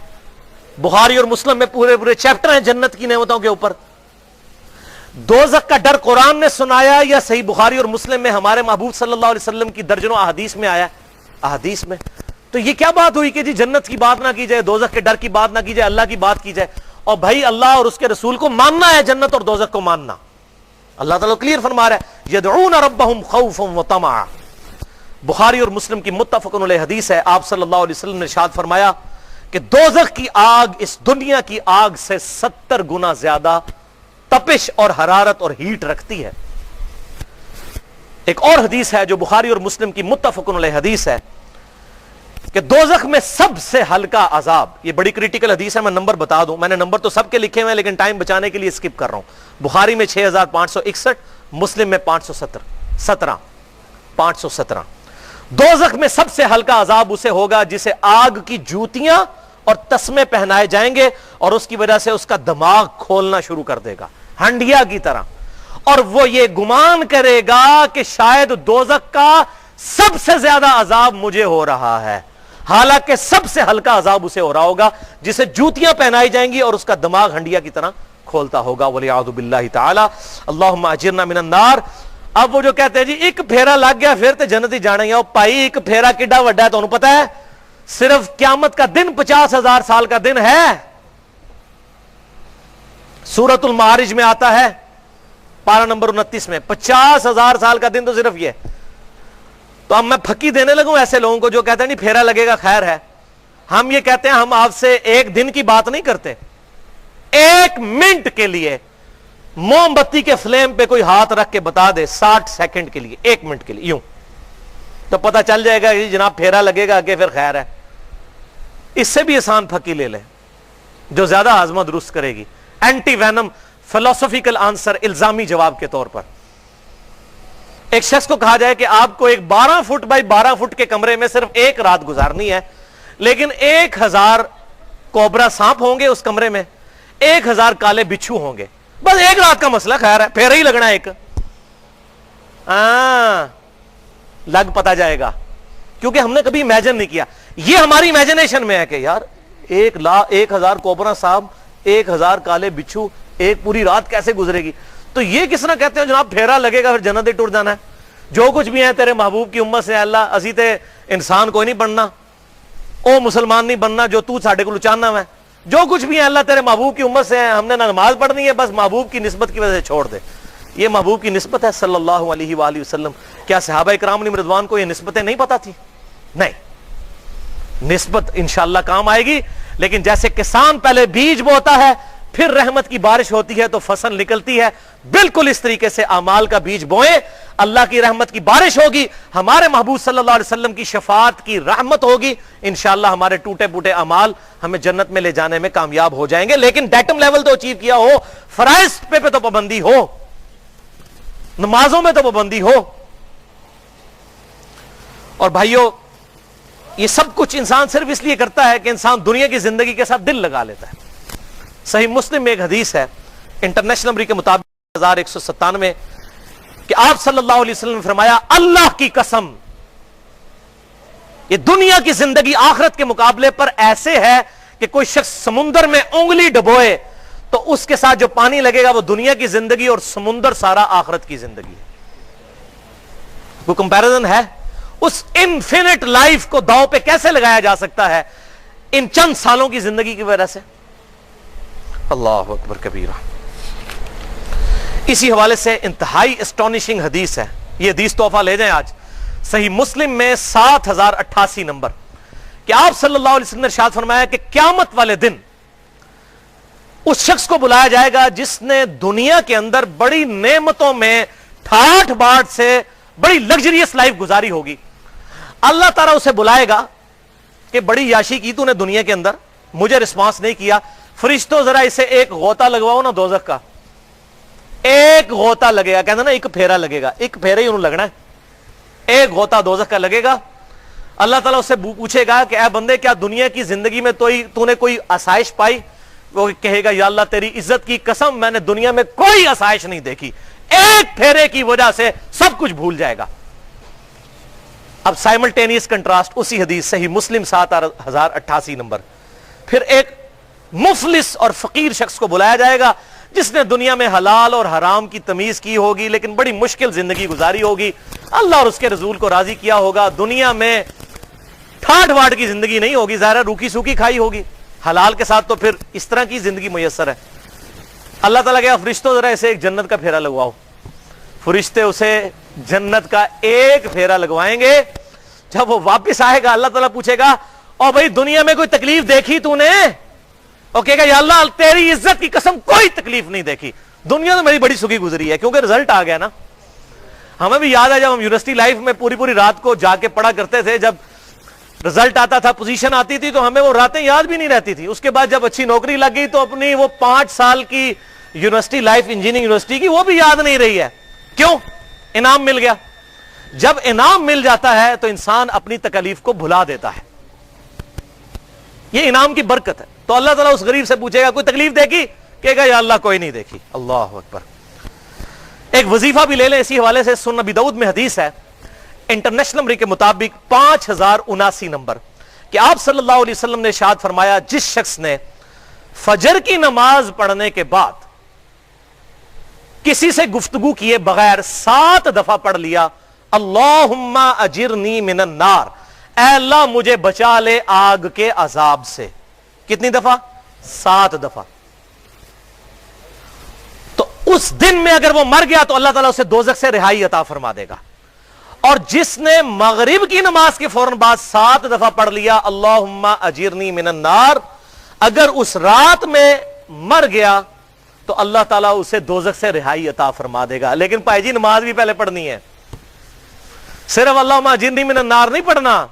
بخاری اور مسلم میں پورے چیپٹر ہیں جنت کی نعمتوں کے اوپر. دوزخ کا ڈر قرآن نے سنایا یا صحیح بخاری اور مسلم میں ہمارے محبوب صلی اللہ علیہ وسلم کی درجنوں احادیث میں آیا؟ احادیث میں. تو یہ کیا بات ہوئی کہ جی جنت کی بات نہ کی جائے، دوزخ کے ڈر کی بات نہ کی جائے، اللہ کی بات کی جائے؟ اور بھائی اللہ اور اس کے رسول کو ماننا ہے، جنت اور دوزخ کو ماننا. اللہ تعالیٰ کلیئر فرما رہا ہے یدعون ربہم خوفا وطمعا. بخاری اور مسلم کی متفق علیہ حدیث ہے. آپ صلی اللہ علیہ وسلم نے ارشاد فرمایا کہ دوزخ کی آگ اس دنیا کی آگ سے 70 گنا زیادہ تپش اور حرارت اور ہیٹ رکھتی ہے. ایک اور حدیث ہے جو بخاری اور مسلم کی متفق علیہ حدیث ہے کہ دوزخ میں سب سے ہلکا عذاب، یہ بڑی کریٹیکل حدیث ہے، میں نمبر بتا دوں. میں نے نمبر تو سب کے لکھے ہوئے ہیں لیکن ٹائم بچانے کے لیے اسکپ کر رہا ہوں. بخاری میں 6561، مسلم میں 517. دوزخ میں سب سے ہلکا عذاب اسے ہوگا جسے آگ کی جوتیاں اور تسمے پہنائے جائیں گے اور اس کی وجہ سے اس کا دماغ کھولنا شروع کر دے گا ہنڈیا کی طرح، اور وہ یہ گمان کرے گا کہ شاید دوزخ کا سب سے زیادہ عذاب مجھے ہو رہا ہے، حالانکہ سب سے ہلکا عذاب اسے ہو رہا ہوگا جسے جوتیاں پہنائی جائیں گی اور اس کا دماغ ہنڈیا کی طرح کھولتا ہوگا. وَلِعَاذُ بِاللَّهِ تَعَالَى اللہم اجرنا من النار. اب وہ جو کہتے ہیں جی ایک پھیرا لگ گیا پھر تے جنت ہی جانا ہی ہے. بھائی ایک پھیرا کڈا وڈا ہے تمہیں پتا ہے؟ صرف قیامت کا دن 50,000 سال کا دن ہے. سورۃ المعارج میں آتا ہے پارہ نمبر 29 میں 50,000 سال کا دن تو صرف یہ. تو اب میں پھکی دینے لگوں ایسے لوگوں کو جو کہتے ہیں نہیں پھیرا لگے گا خیر ہے. ہم یہ کہتے ہیں ہم آپ سے ایک دن کی بات نہیں کرتے، 1 منٹ کے لیے موم بتی کے فلیم پہ کوئی ہاتھ رکھ کے بتا دے 60 سیکنڈ کے لیے، 1 منٹ کے لیے یوں، تو پتہ چل جائے گا کہ جناب پھیرا لگے گا کہ پھر خیر ہے. اس سے بھی آسان پھکی لے لیں جو زیادہ ہاضمہ درست کرے گی. اینٹی وینم فلسفیکل آنسر، الزامی جواب کے طور پر ایک شخص کو کہا جائے کہ آپ کو ایک 12 فٹ بائی 12 فٹ کے کمرے میں صرف 1 رات گزارنی ہے، لیکن 1000 کوبرا سانپ ہوں گے اس کمرے میں، 1000 کالے بچھو ہوں گے، بس 1 رات کا مسئلہ خیر ہے، پھر ہی لگنا ایک. لگ پتا جائے گا کیونکہ ہم نے کبھی امیجن نہیں کیا. یہ ہماری امیجنیشن میں ہے کہ یار 1000 کوبرا سانپ، 1000 کالے بچھو، ایک پوری رات کیسے گزرے گی؟ تو یہ کس طرح کہتے ہیں جناب پھیرا لگے گا پھر جنت ٹوٹ جانا ہے. جو کچھ بھی ہے تیرے محبوب کی امت سے اللہ، اسی تے انسان کوئی نہیں بننا، او مسلمان نہیں بننا جو تو ساڈے کو لچانا ہے. جو کچھ بھی ہے اللہ تیرے محبوب کی امت سے ہے، ہم نے نہ نماز پڑھنی ہے، بس محبوب کی نسبت کی وجہ سے چھوڑ دے. یہ محبوب کی نسبت ہے صلی اللہ علیہ وآلہ وسلم. کیا صحابہ کرام علیہم رضوان کو یہ نسبتیں نہیں پتا تھی؟ نہیں. نسبت انشاءاللہ کام آئے گی، لیکن جیسے کسان پہلے بیج بوتا ہے پھر رحمت کی بارش ہوتی ہے تو فصل نکلتی ہے، بالکل اس طریقے سے اعمال کا بیج بوئیں. اللہ کی رحمت کی بارش ہوگی, ہمارے محبوب صلی اللہ علیہ وسلم کی شفاعت کی رحمت ہوگی, انشاءاللہ ہمارے ٹوٹے پوٹے اعمال ہمیں جنت میں لے جانے میں کامیاب ہو جائیں گے. لیکن ڈیٹم لیول تو اچیو کیا ہو, فرائض پہ تو پابندی ہو, نمازوں میں تو پابندی ہو. اور بھائیو, یہ سب کچھ انسان صرف اس لیے کرتا ہے کہ انسان دنیا کی زندگی کے ساتھ دل لگا لیتا ہے. صحیح مسلم میں ایک حدیث ہے انٹرنیشنل نمبر کے مطابق 1197 کہ آپ صلی اللہ علیہ وسلم نے فرمایا, اللہ کی قسم یہ دنیا کی زندگی آخرت کے مقابلے پر ایسے ہے کہ کوئی شخص سمندر میں انگلی ڈبوئے تو اس کے ساتھ جو پانی لگے گا وہ دنیا کی زندگی اور سمندر سارا آخرت کی زندگی ہے. کوئی کمپیریزن ہے؟ اس انفینٹ لائف کو داؤ پہ کیسے لگایا جا سکتا ہے ان چند سالوں کی زندگی کی وجہ سے؟ اللہ اکبر کبیرہ. اسی حوالے سے انتہائی اسٹونشنگ حدیث ہے, یہ حدیث تحفہ لے جائیں آج, صحیح مسلم میں 7088 نمبر, کہ آپ صلی اللہ علیہ وسلم نے ارشاد فرمایا کہ قیامت والے دن اس شخص کو بلایا جائے گا جس نے دنیا کے اندر بڑی نعمتوں میں ٹھاٹھ باٹھ سے بڑی لگژریس لائف گزاری ہوگی. اللہ تعالیٰ اسے بلائے گا کہ بڑی یاشی کی تو نے دنیا کے اندر, مجھے رسپانس نہیں کیا, فرشتوں ذرا اسے ایک غوطہ لگواؤ نا دوزخ کا. ایک غوطہ لگے گا, کہنا نا ایک پھیرا لگے گا, ایک پھیرا ہی انہوں لگنا ہے, ایک غوطہ دوزخ کا لگے گا. اللہ تعالیٰ اس سے پوچھے گا کہ اے بندے کیا دنیا کی زندگی میں تو نے کوئی آسائش پائی؟ وہ کہے گا یا اللہ تیری عزت کی قسم میں نے دنیا میں کوئی آسائش نہیں دیکھی, ایک پھیرے کی وجہ سے سب کچھ بھول جائے گا. اب سائملٹینیس کنٹراسٹ اسی حدیث صحیح مسلم 7088 نمبر, پھر ایک مفلس اور فقیر شخص کو بلایا جائے گا جس نے دنیا میں حلال اور حرام کی تمیز کی ہوگی لیکن بڑی مشکل زندگی گزاری ہوگی, اللہ اور اس کے رسول کو راضی کیا ہوگا, دنیا میں ٹھاٹ واٹ کی زندگی نہیں ہوگی, ظاہر روکی سوکی کھائی ہوگی, حلال کے ساتھ تو پھر اس طرح کی زندگی میسر ہے. اللہ تعالیٰ کہا فرشتوں ذرا اسے ایک جنت کا پھیرا لگواؤ. فرشتے اسے جنت کا ایک پھیرا لگوائیں گے. جب وہ واپس آئے گا اللہ تعالیٰ پوچھے گا او بھائی دنیا میں کوئی تکلیف دیکھی تو نے؟ اور کہے گا یا اللہ تیری عزت کی قسم کوئی تکلیف نہیں دیکھی, دنیا تو میری بڑی سخی گزری ہے, کیونکہ رزلٹ آ گیا نا. ہمیں بھی یاد ہے جب ہم یونیورسٹی لائف میں پوری رات کو جا کے پڑھا کرتے تھے, جب رزلٹ آتا تھا, پوزیشن آتی تھی تو ہمیں وہ راتیں یاد بھی نہیں رہتی تھی. اس کے بعد جب اچھی نوکری لگ گئی تو اپنی وہ 5 سال کی یونیورسٹی لائف انجینئرنگ یونیورسٹی کی وہ بھی یاد نہیں رہی ہے. کیوں؟ انعام مل گیا. جب انعام مل جاتا ہے تو انسان اپنی تکلیف کو بھلا دیتا ہے, یہ انعام کی برکت ہے. تو اللہ تعالیٰ اس غریب سے پوچھے گا کوئی تکلیف دیکھی؟ کہے گا یا اللہ کوئی نہیں دیکھی. اللہ اکبر. ایک وظیفہ بھی لے لیں اسی حوالے سے, سنن ابی داؤد میں حدیث ہے انٹرنیشنل نمبر کے مطابق 5079 نمبر, کہ آپ صلی اللہ علیہ وسلم نے ارشاد فرمایا جس شخص نے فجر کی نماز پڑھنے کے بعد کسی سے گفتگو کیے بغیر 7 دفعہ پڑھ لیا اللہم اجرنی من النار, اے اللہ مجھے بچا لے آگ کے عذاب سے. کتنی دفعہ؟ 7 دفعہ. تو اس دن میں اگر وہ مر گیا تو اللہ تعالیٰ اسے دوزخ سے رہائی عطا فرما دے گا. اور جس نے مغرب کی نماز کے فوراً بعد 7 دفعہ پڑھ لیا اللہم اجرنی من النار, اگر اس رات میں مر گیا تو اللہ تعالیٰ اسے دوزخ سے رہائی عطا فرما دے گا. لیکن بھائی جی نماز بھی پہلے پڑھنی ہے, صرف اللہم اجرنی من النار نہیں پڑھنا.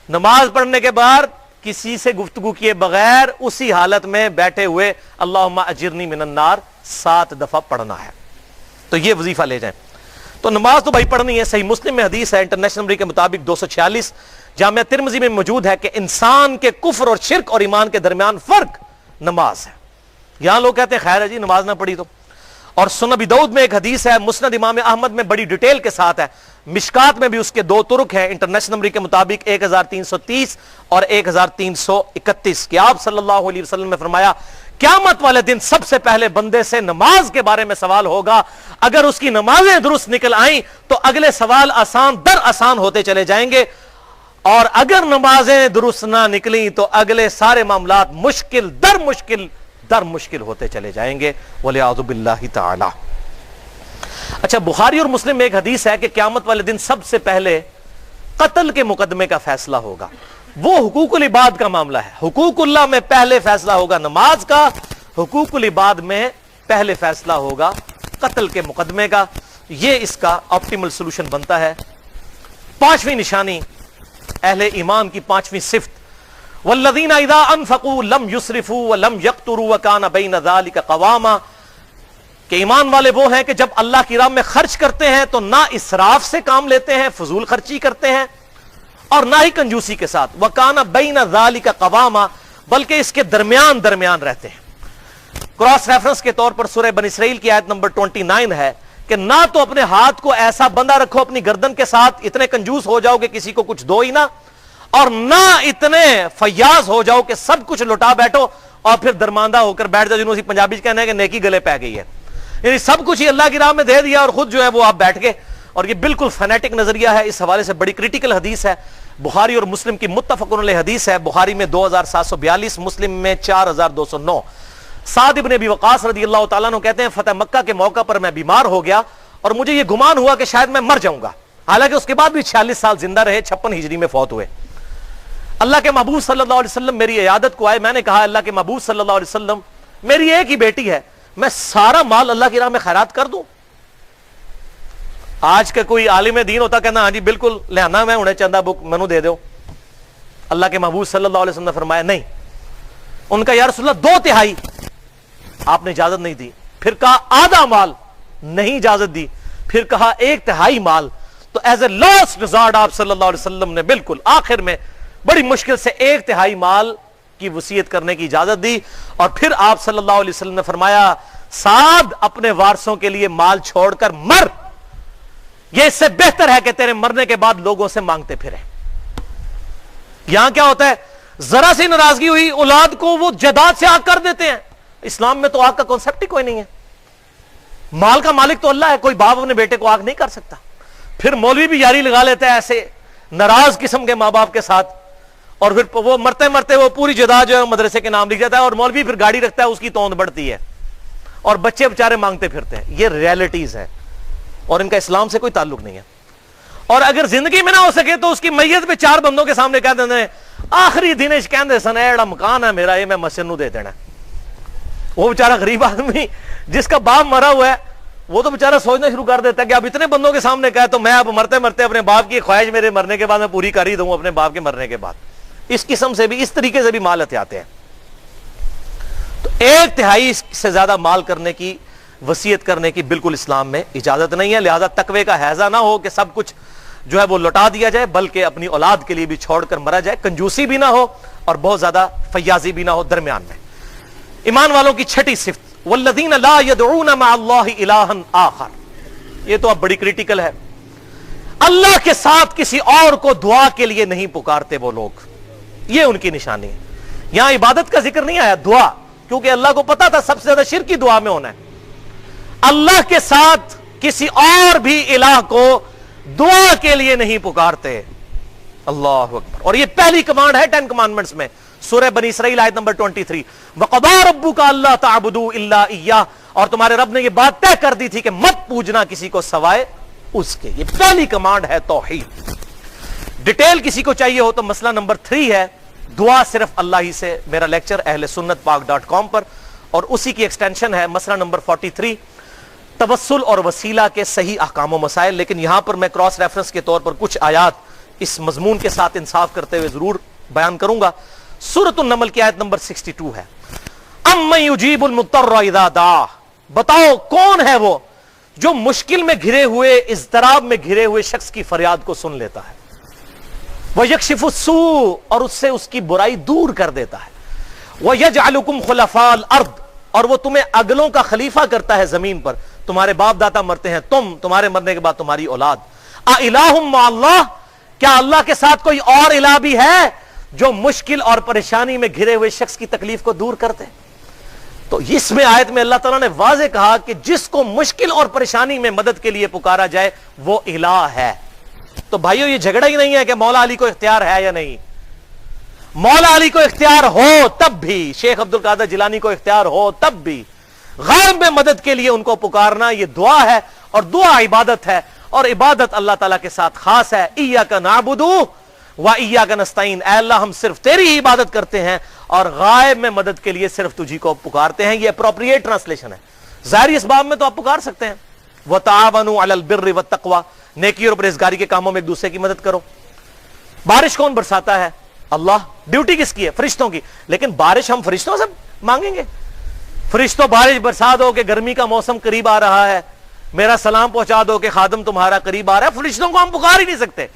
نماز پڑھنے کے بعد کسی سے گفتگو کیے بغیر اسی حالت میں بیٹھے ہوئے اللہم اجرنی من النار 7 دفعہ پڑھنا ہے. تو یہ وظیفہ لے جائیں. تو نماز تو بھائی پڑھنی ہے. صحیح مسلم میں حدیث ہے انٹرنیشنل نمبر کے مطابق 246, جامعہ ترمذی میں موجود ہے کہ انسان کے کفر اور شرک اور ایمان کے درمیان فرق نماز ہے. یہاں لوگ کہتے ہیں خیر ہے جی نماز نہ پڑھی تو. اور سنن ابی داؤد میں ایک حدیث ہے, مسند امام احمد میں بڑی ڈیٹیل کے ساتھ ہے, مشکات میں بھی اس کے 2 طرق ہیں انٹرنیشنل نمبر کے مطابق 1330 اور 1331, کہ آپ صلی اللہ علیہ وسلم نے فرمایا قیامت والے دن سب سے پہلے بندے سے نماز کے بارے میں سوال ہوگا. اگر اس کی نمازیں درست نکل آئیں تو اگلے سوال آسان در آسان ہوتے چلے جائیں گے, اور اگر نمازیں درست نہ نکلیں تو اگلے سارے معاملات مشکل در مشکل ہوتے چلے جائیں گے. وَلِعَوْذُ بِاللَّهِ تعالی. اچھا, بخاری اور مسلم میں ایک حدیث ہے کہ قیامت والے دن سب سے پہلے قتل کے مقدمے کا فیصلہ ہوگا. وہ حقوق العباد کا معاملہ ہے. حقوق اللہ میں پہلے فیصلہ ہوگا نماز کا, حقوق العباد میں پہلے فیصلہ ہوگا قتل کے مقدمے کا. یہ اس کا آپٹیمل سولوشن بنتا ہے. پانچویں نشانی اہل ایمان کی پانچویں صفت، والذین اذا انفقوا لم یسرفوا ولم یقتروا وکان بین ذلک قواما، کہ ایمان والے وہ ہیں کہ جب اللہ کی راہ میں خرچ کرتے ہیں تو نہ اسراف سے کام لیتے ہیں، فضول خرچی کرتے ہیں، اور نہ ہی کنجوسی کے ساتھ، وکان بین ذلک قواما، بلکہ اس کے درمیان درمیان رہتے ہیں. کراس ریفرنس کے طور پر سورہ بنی اسرائیل کی آیت نمبر 29 ہے کہ نہ تو اپنے ہاتھ کو ایسا بندہ رکھو اپنی گردن کے ساتھ اتنے کنجوس ہو جاؤ کہ کسی کو کچھ دو ہی نہ، اور نہ اتنے فیاض ہو جاؤ کہ سب کچھ لٹا بیٹھو اور پھر درماندہ ہو کر بیٹھ جاؤ، جنہوں سے پنجابی کہنا ہے کہ نیکی گلے پہ گئی ہے، یعنی سب کچھ ہی اللہ کی راہ میں دے دیا اور خود جو ہے وہ آپ بیٹھ گئے. اور یہ بالکل فینیٹک نظریہ ہے. اس حوالے سے بڑی کریٹیکل حدیث ہے، بخاری اور مسلم کی متفق علیہ حدیث ہے. بخاری میں 2742، مسلم میں 4209. سعد ابن ابی وقاص رضی اللہ تعالیٰ عنہ کہتے ہیں فتح مکہ کے موقع پر میں بیمار ہو گیا اور مجھے یہ گمان ہوا کہ شاید میں مر جاؤں گا، حالانکہ اس کے بعد بھی 46 سال زندہ رہے، 56 ہجری میں فوت ہوئے. اللہ کے محبوب صلی اللہ علیہ وسلم میری عیادت کو آئے. میں نے کہا اللہ کے محبوب صلی اللہ علیہ وسلم میری ایک ہی بیٹی ہے، میں سارا مال اللہ کی راہ میں خیرات کر دوں؟ آج کا کوئی عالم دین ہوتا کہنا ہاں جی بالکل لہنا میں انہیں چندہ بک منو دے دو. اللہ کے محبوب صلی اللہ علیہ وسلم نے فرمایا نہیں. ان کا یا رسول اللہ 2/3 آپ نے اجازت نہیں دی. پھر کہا آدھا مال، نہیں اجازت دی. پھر کہا 1/3 مال. تو ایز اے لاسٹ ریزارٹ آپ صلی اللہ علیہ وسلم نے بالکل آخر میں بڑی مشکل سے 1/3 مال کی وصیت کرنے کی اجازت دی. اور پھر آپ صلی اللہ علیہ وسلم نے فرمایا سعد اپنے وارثوں کے لیے مال چھوڑ کر مر، یہ اس سے بہتر ہے کہ تیرے مرنے کے بعد لوگوں سے مانگتے پھرے. یہاں کیا ہوتا ہے، ذرا سی ناراضگی ہوئی اولاد کو وہ جائیداد سے آگ کر دیتے ہیں. اسلام میں تو آگ کا کانسیپٹ ہی کوئی نہیں ہے. مال کا مالک تو اللہ ہے، کوئی باپ اپنے بیٹے کو آگ نہیں کر سکتا. پھر مولوی بھی یاری لگا لیتا ہے ایسے ناراض قسم کے ماں باپ کے ساتھ، اور پھر وہ مرتے مرتے وہ پوری جائیداد جو ہے مدرسے کے نام لکھ جاتا ہے، اور مولوی پھر گاڑی رکھتا ہے، اس کی توند بڑھتی ہے اور بچے بیچارے مانگتے پھرتے ہیں. یہ ریالٹیز ہے اور ان کا اسلام سے کوئی تعلق نہیں ہے. اور اگر زندگی میں نہ ہو سکے تو اس کی میت پہ 4 بندوں کے سامنے کہہ دیتے ہیں آخری دن کہندے سن ایڑا مکان ہے میرا، یہ میں مسجد نو دے دینا. وہ بیچارہ غریب آدمی جس کا باپ مرا ہوا ہے وہ تو بیچارہ سوچنا شروع کر دیتا ہے کہ اب اتنے بندوں کے سامنے کہے تو میں اب مرتے مرتے اپنے باپ کی خواہش میرے مرنے کے بعد میں پوری کر ہی دوں اپنے باپ کے مرنے کے بعد. اس قسم سے بھی اس طریقے سے بھی مال ہتھیاتے ہیں. تو 1/3 سے زیادہ مال کرنے کی وصیت کرنے کی بالکل اسلام میں اجازت نہیں ہے. لہذا تقوی کا حیضہ نہ ہو کہ سب کچھ جو ہے وہ لوٹا دیا جائے، بلکہ اپنی اولاد کے لیے بھی چھوڑ کر مرا جائے. کنجوسی بھی نہ ہو اور بہت زیادہ فیاضی بھی نہ ہو، درمیان میں. ایمان والوں کی چھٹی صفت والذین لا يدعون مع اللہ الہا آخر. یہ تو اب بڑی کریٹیکل ہے. اللہ کے ساتھ کسی اور کو دعا کے لیے نہیں پکارتے وہ لوگ. یہ ان کی نشانی ہے. یہاں عبادت کا ذکر نہیں آیا، دعا، کیونکہ اللہ کو پتا تھا سب سے زیادہ شرک کی دعا میں ہونا ہے. اللہ کے ساتھ کسی اور بھی الہ کو دعا کے لیے نہیں پکارتے. اللہ اکبر. اور یہ پہلی کمانڈ ہے 10 کمانڈمنٹس میں، سورہ بنی اسرائیل آیت نمبر 23. وَقَضَىٰ رَبُّكَ أَلَّا تَعْبُدُوا إِلَّا إِيَّاهُ. اور تمہارے رب نے یہ بات طے کر دی تھی کہ مت پوجنا کسی کو سوائے اس کے. یہ پہلی کمانڈ ہے توحید. ڈیٹیل کسی کو چاہیے ہو تو مسئلہ نمبر 3 ہے دعا صرف اللہ ہی سے. میرا لیکچر اہل سنت پاک.com پر، اور اسی کی ایکسٹینشن ہے مسئلہ نمبر 43 توسل اور وسیلہ کے صحیح احکام و مسائل. لیکن یہاں پر میں کراس ریفرنس کے طور پر کچھ آیات اس مضمون کے ساتھ انصاف کرتے ہوئے ضرور بیان کروں گا. سورۃ النمل کی آیت نمبر 62 ہے اَمَّن يُجِيبُ الْمُضْطَرَّ إِذَا دَعَاهُ. بتاؤ کون ہے وہ جو مشکل میں گھرے ہوئے، اضطراب میں گھرے ہوئے شخص کی فریاد کو سن لیتا ہے. وَيَكْشِفُ السُّوءَ. اور اس سے اس کی برائی دور کر دیتا ہے. وَيَجْعَلُكُمْ خُلَفَاءَ الْأَرْضِ. اور وہ تمہیں اگلوں کا خلیفہ کرتا ہے زمین پر. تمہارے باپ دادا مرتے ہیں، تمہارے مرنے کے بعد تمہاری اولاد. اَإِلَٰهٌ مَّعَ اللَّهِ. کیا اللہ کے ساتھ کوئی اور الہ بھی ہے جو مشکل اور پریشانی میں گھرے ہوئے شخص کی تکلیف کو دور کرتے؟ تو اس میں آیت میں اللہ تعالیٰ نے واضح کہا کہ جس کو مشکل اور پریشانی میں مدد کے لیے پکارا جائے وہ الہ ہے. تو بھائیو یہ جھگڑا ہی نہیں ہے کہ مولا علی کو اختیار ہے یا نہیں. مولا علی کو اختیار ہو تب بھی، شیخ عبد القادر جیلانی کو اختیار ہو تب بھی، غیب میں مدد کے لیے ان کو پکارنا یہ دعا ہے، اور دعا عبادت ہے، اور عبادت اللہ تعالیٰ کے ساتھ خاص ہے. ایاک نعبد و ایاک نستعین. اے اللہ ہم صرف تیری ہی عبادت کرتے ہیں اور غائب میں مدد کے لیے صرف تجھی کو پکارتے ہیں. یہ اپروپریٹ ٹرانسلیشن ہے. ظاہری اسباب میں تو آپ پکار سکتے ہیں، وتعاونوا علی البر والتقوی، نیکی اور پرہیزگاری کے کاموں میں ایک دوسرے کی مدد کرو۔ بارش کون برساتا ہے؟ اللہ۔ ڈیوٹی کس کی ہے؟ فرشتوں کی۔ لیکن بارش ہم فرشتوں سے مانگیں گے؟ فرشتوں بارش برسا دو کہ گرمی کا موسم قریب آ رہا ہے، میرا سلام پہنچا دو کہ خادم تمہارا قریب آ رہا ہے۔ فرشتوں کو ہم پکار ہی نہیں سکتے،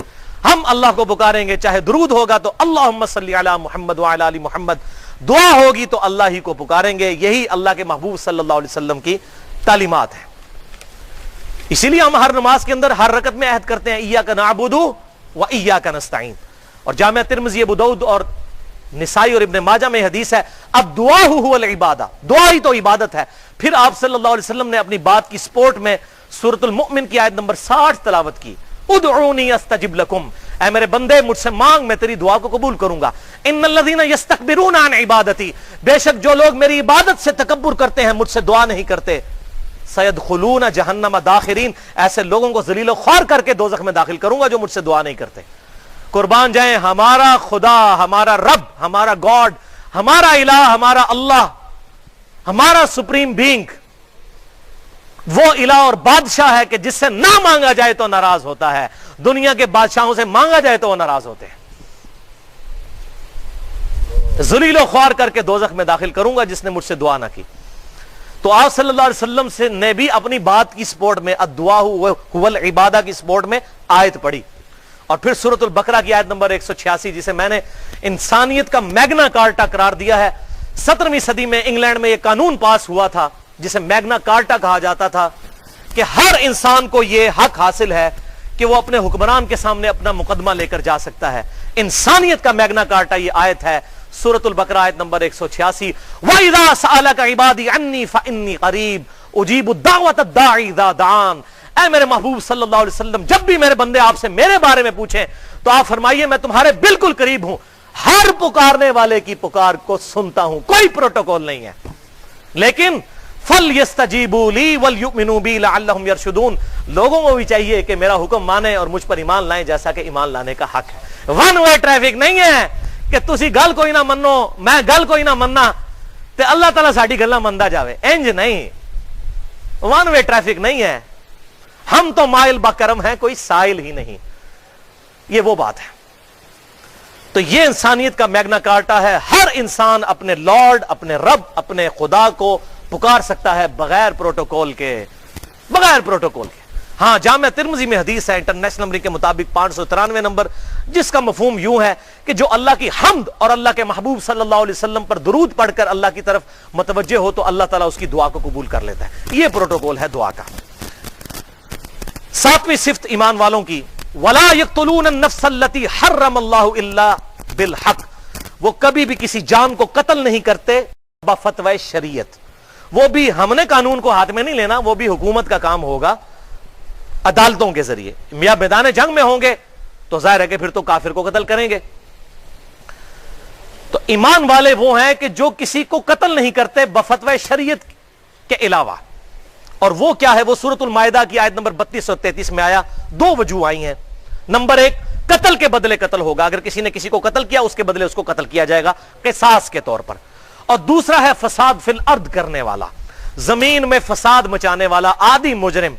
ہم اللہ کو پکاریں گے۔ چاہے درود ہوگا تو اللہم صلی علی محمد وعلی آل محمد، دعا ہوگی تو اللہ ہی کو پکاریں گے۔ یہی اللہ کے محبوب صلی اللہ علیہ وسلم کی تعلیمات ہیں۔ اسی لیے ہم ہر نماز کے اندر ہر رکعت میں عہد کرتے ہیں ایاک نعبد و ایاک نستعین۔ اور جامعہ ترمذی، ابو داؤد اور نسائی اور ابن ماجہ میں حدیث ہے اب دعا هو العبادہ، دعا ہی تو عبادت ہے۔ پھر آپ صلی اللہ علیہ وسلم نے اپنی بات کی سپورٹ میں سورۃ المؤمن کی آیت نمبر 60 تلاوت کی، ادعونی استجب لکم، اے میرے بندے مجھ سے مانگ، میں تیری دعا کو قبول کروں گا۔ ان الذین یستکبرون عن عبادتی، بے شک جو لوگ میری عبادت سے تکبر کرتے ہیں، مجھ سے دعا نہیں کرتے، سیدخلون جہنم داخرین، ایسے لوگوں کو ذلیل و خوار کر کے دوزخ میں داخل کروں گا جو مجھ سے دعا نہیں کرتے۔ قربان جائیں ہمارا خدا، ہمارا رب، ہمارا گاڈ، ہمارا الہ، ہمارا اللہ، ہمارا سپریم بینگ وہ الہ اور بادشاہ ہے کہ جس سے نہ مانگا جائے تو ناراض ہوتا ہے۔ دنیا کے بادشاہوں سے مانگا جائے تو وہ ناراض ہوتے ہیں۔ ذلیل و خوار کر کے دوزخ میں داخل کروں گا جس نے مجھ سے دعا نہ کی۔ تو آپ صلی اللہ علیہ وسلم سے نے بھی اپنی بات کی سپورٹ میں الدعاء هو العبادہ کی سپورٹ میں آیت پڑھی۔ اور پھر سورۃ البقرہ کی آیت نمبر 186 جسے میں نے انسانیت کا میگنا کارٹا قرار دیا ہے۔ 17ویں صدی میں انگلینڈ میں یہ قانون پاس ہوا تھا جسے میگنا کارٹا کہا جاتا تھا کہ ہر انسان کو یہ حق حاصل ہے کہ وہ اپنے حکمران کے سامنے اپنا مقدمہ لے کر جا سکتا ہے۔ انسانیت کا میگنا کارٹا یہ آیت ہے، سورۃ البقرہ آیت نمبر 186، وَإِذَا سَأَلَكَ عِبَادِي عَنِّي فَإِنِّي قَرِيبٌ أُجِيبُ الدَّعْوَةَ الدَّاعِ إِذَا دَعَانِ۔ اے میرے محبوب صلی اللہ علیہ وسلم، جب بھی میرے بندے آپ سے میرے بارے میں پوچھیں تو آپ فرمائیے میں تمہارے بالکل قریب ہوں، ہر پکارنے والے کی پکار کو سنتا ہوں، کوئی پروٹوکول نہیں ہے۔ لیکن فَلْيَسْتَجِيبُوا لِي وَلْيُؤْمِنُوا بِي لَعَلَّهُمْ يَرْشُدُونَ، لوگوں کو بھی چاہیے کہ میرا حکم مانیں اور مجھ پر ایمان لائیں جیسا کہ ایمان لانے کا حق ہے۔ ون وے ٹریفک نہیں ہے کہ تسی گل کوئی نہ منو میں گل کوئی نہ مننا تے اللہ تعالیٰ ساڈی گلاں مندا جاوے، انج نہیں، ون وے ٹریفک نہیں ہے۔ ہم تو مائل بکرم ہیں، کوئی سائل ہی نہیں، یہ وہ بات ہے۔ تو یہ انسانیت کا میگنا کارٹا ہے، ہر انسان اپنے لارڈ، اپنے رب، اپنے خدا کو پکار سکتا ہے بغیر پروٹوکول کے، بغیر پروٹوکول کے۔ ہاں جامعہ ترمذی میں حدیث ہے انٹرنیشنل نمبر کے مطابق 593 نمبر، جس کا مفہوم یوں ہے کہ جو اللہ کی حمد اور اللہ کے محبوب صلی اللہ علیہ وسلم پر درود پڑھ کر اللہ کی طرف متوجہ ہو تو اللہ تعالیٰ اس کی دعا کو قبول کر لیتا ہے۔ یہ پروٹوکول ہے دعا کا۔ 7ویں صفت ایمان والوں کی، وَلَا يَقْتُلُونَ النَّفْسَ الَّتِي حَرَّمَ اللَّهُ إِلَّا بِالْحَقِّ، وہ کبھی بھی کسی جان کو قتل نہیں کرتے بفتوی شریعت۔ وہ بھی ہم نے قانون کو ہاتھ میں نہیں لینا، وہ بھی حکومت کا کام ہوگا عدالتوں کے ذریعے۔ یا میدان جنگ میں ہوں گے تو ظاہر ہے کہ پھر تو کافر کو قتل کریں گے۔ تو ایمان والے وہ ہیں کہ جو کسی کو قتل نہیں کرتے بفتوی شریعت کے علاوہ۔ اور وہ کیا ہے؟ وہ سورۃ المائدہ کی آیت نمبر 32 اور 33 میں آیا، دو وجوہ آئی ہیں۔ نمبر 1، قتل کے بدلے قتل ہوگا، اگر کسی نے کسی کو قتل کیا اس کے بدلے اس کو قتل کیا جائے گا قصاص کے طور پر۔ اور دوسرا ہے فساد فی الارض کرنے والا، زمین میں فساد مچانے والا عادی مجرم،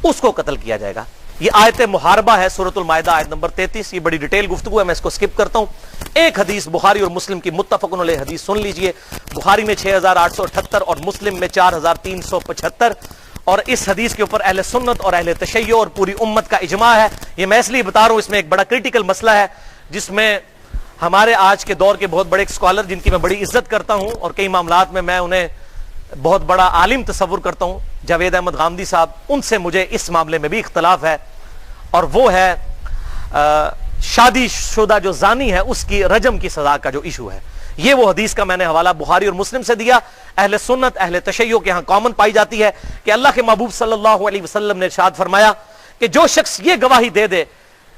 اس کو قتل کیا جائے گا۔ یہ آیت محاربہ ہے سورۃ المائدہ آیت نمبر 33۔ یہ بڑی ڈیٹیل گفتگو ہے، میں اس کو سکپ کرتا ہوں۔ ایک حدیث بخاری اور مسلم کی متفق علیہ حدیث سن لیجئے، بخاری میں 6878 اور مسلم میں 4375، اور اس حدیث کے اوپر اہل سنت اور اہل تشیع اور پوری امت کا اجماع ہے۔ یہ میں اس لیے بتا رہا ہوں، اس میں ایک بڑا کریٹیکل مسئلہ ہے جس میں ہمارے آج کے دور کے بہت بڑے اسکالر جن کی میں بڑی عزت کرتا ہوں اور کئی معاملات میں میں انہیں بہت بڑا عالم تصور کرتا ہوں، جاوید احمد غامدی صاحب، ان سے مجھے اس معاملے میں بھی اختلاف ہے، اور وہ ہے شادی شدہ جو زانی ہے اس کی رجم کی سزا کا جو ایشو ہے۔ یہ وہ حدیث کا میں نے حوالہ بخاری اور مسلم سے دیا۔ اہل سنت اہل تشیع کے ہاں کامن پائی جاتی ہے کہ اللہ کے محبوب صلی اللہ علیہ وسلم نے ارشاد فرمایا کہ جو شخص یہ گواہی دے دے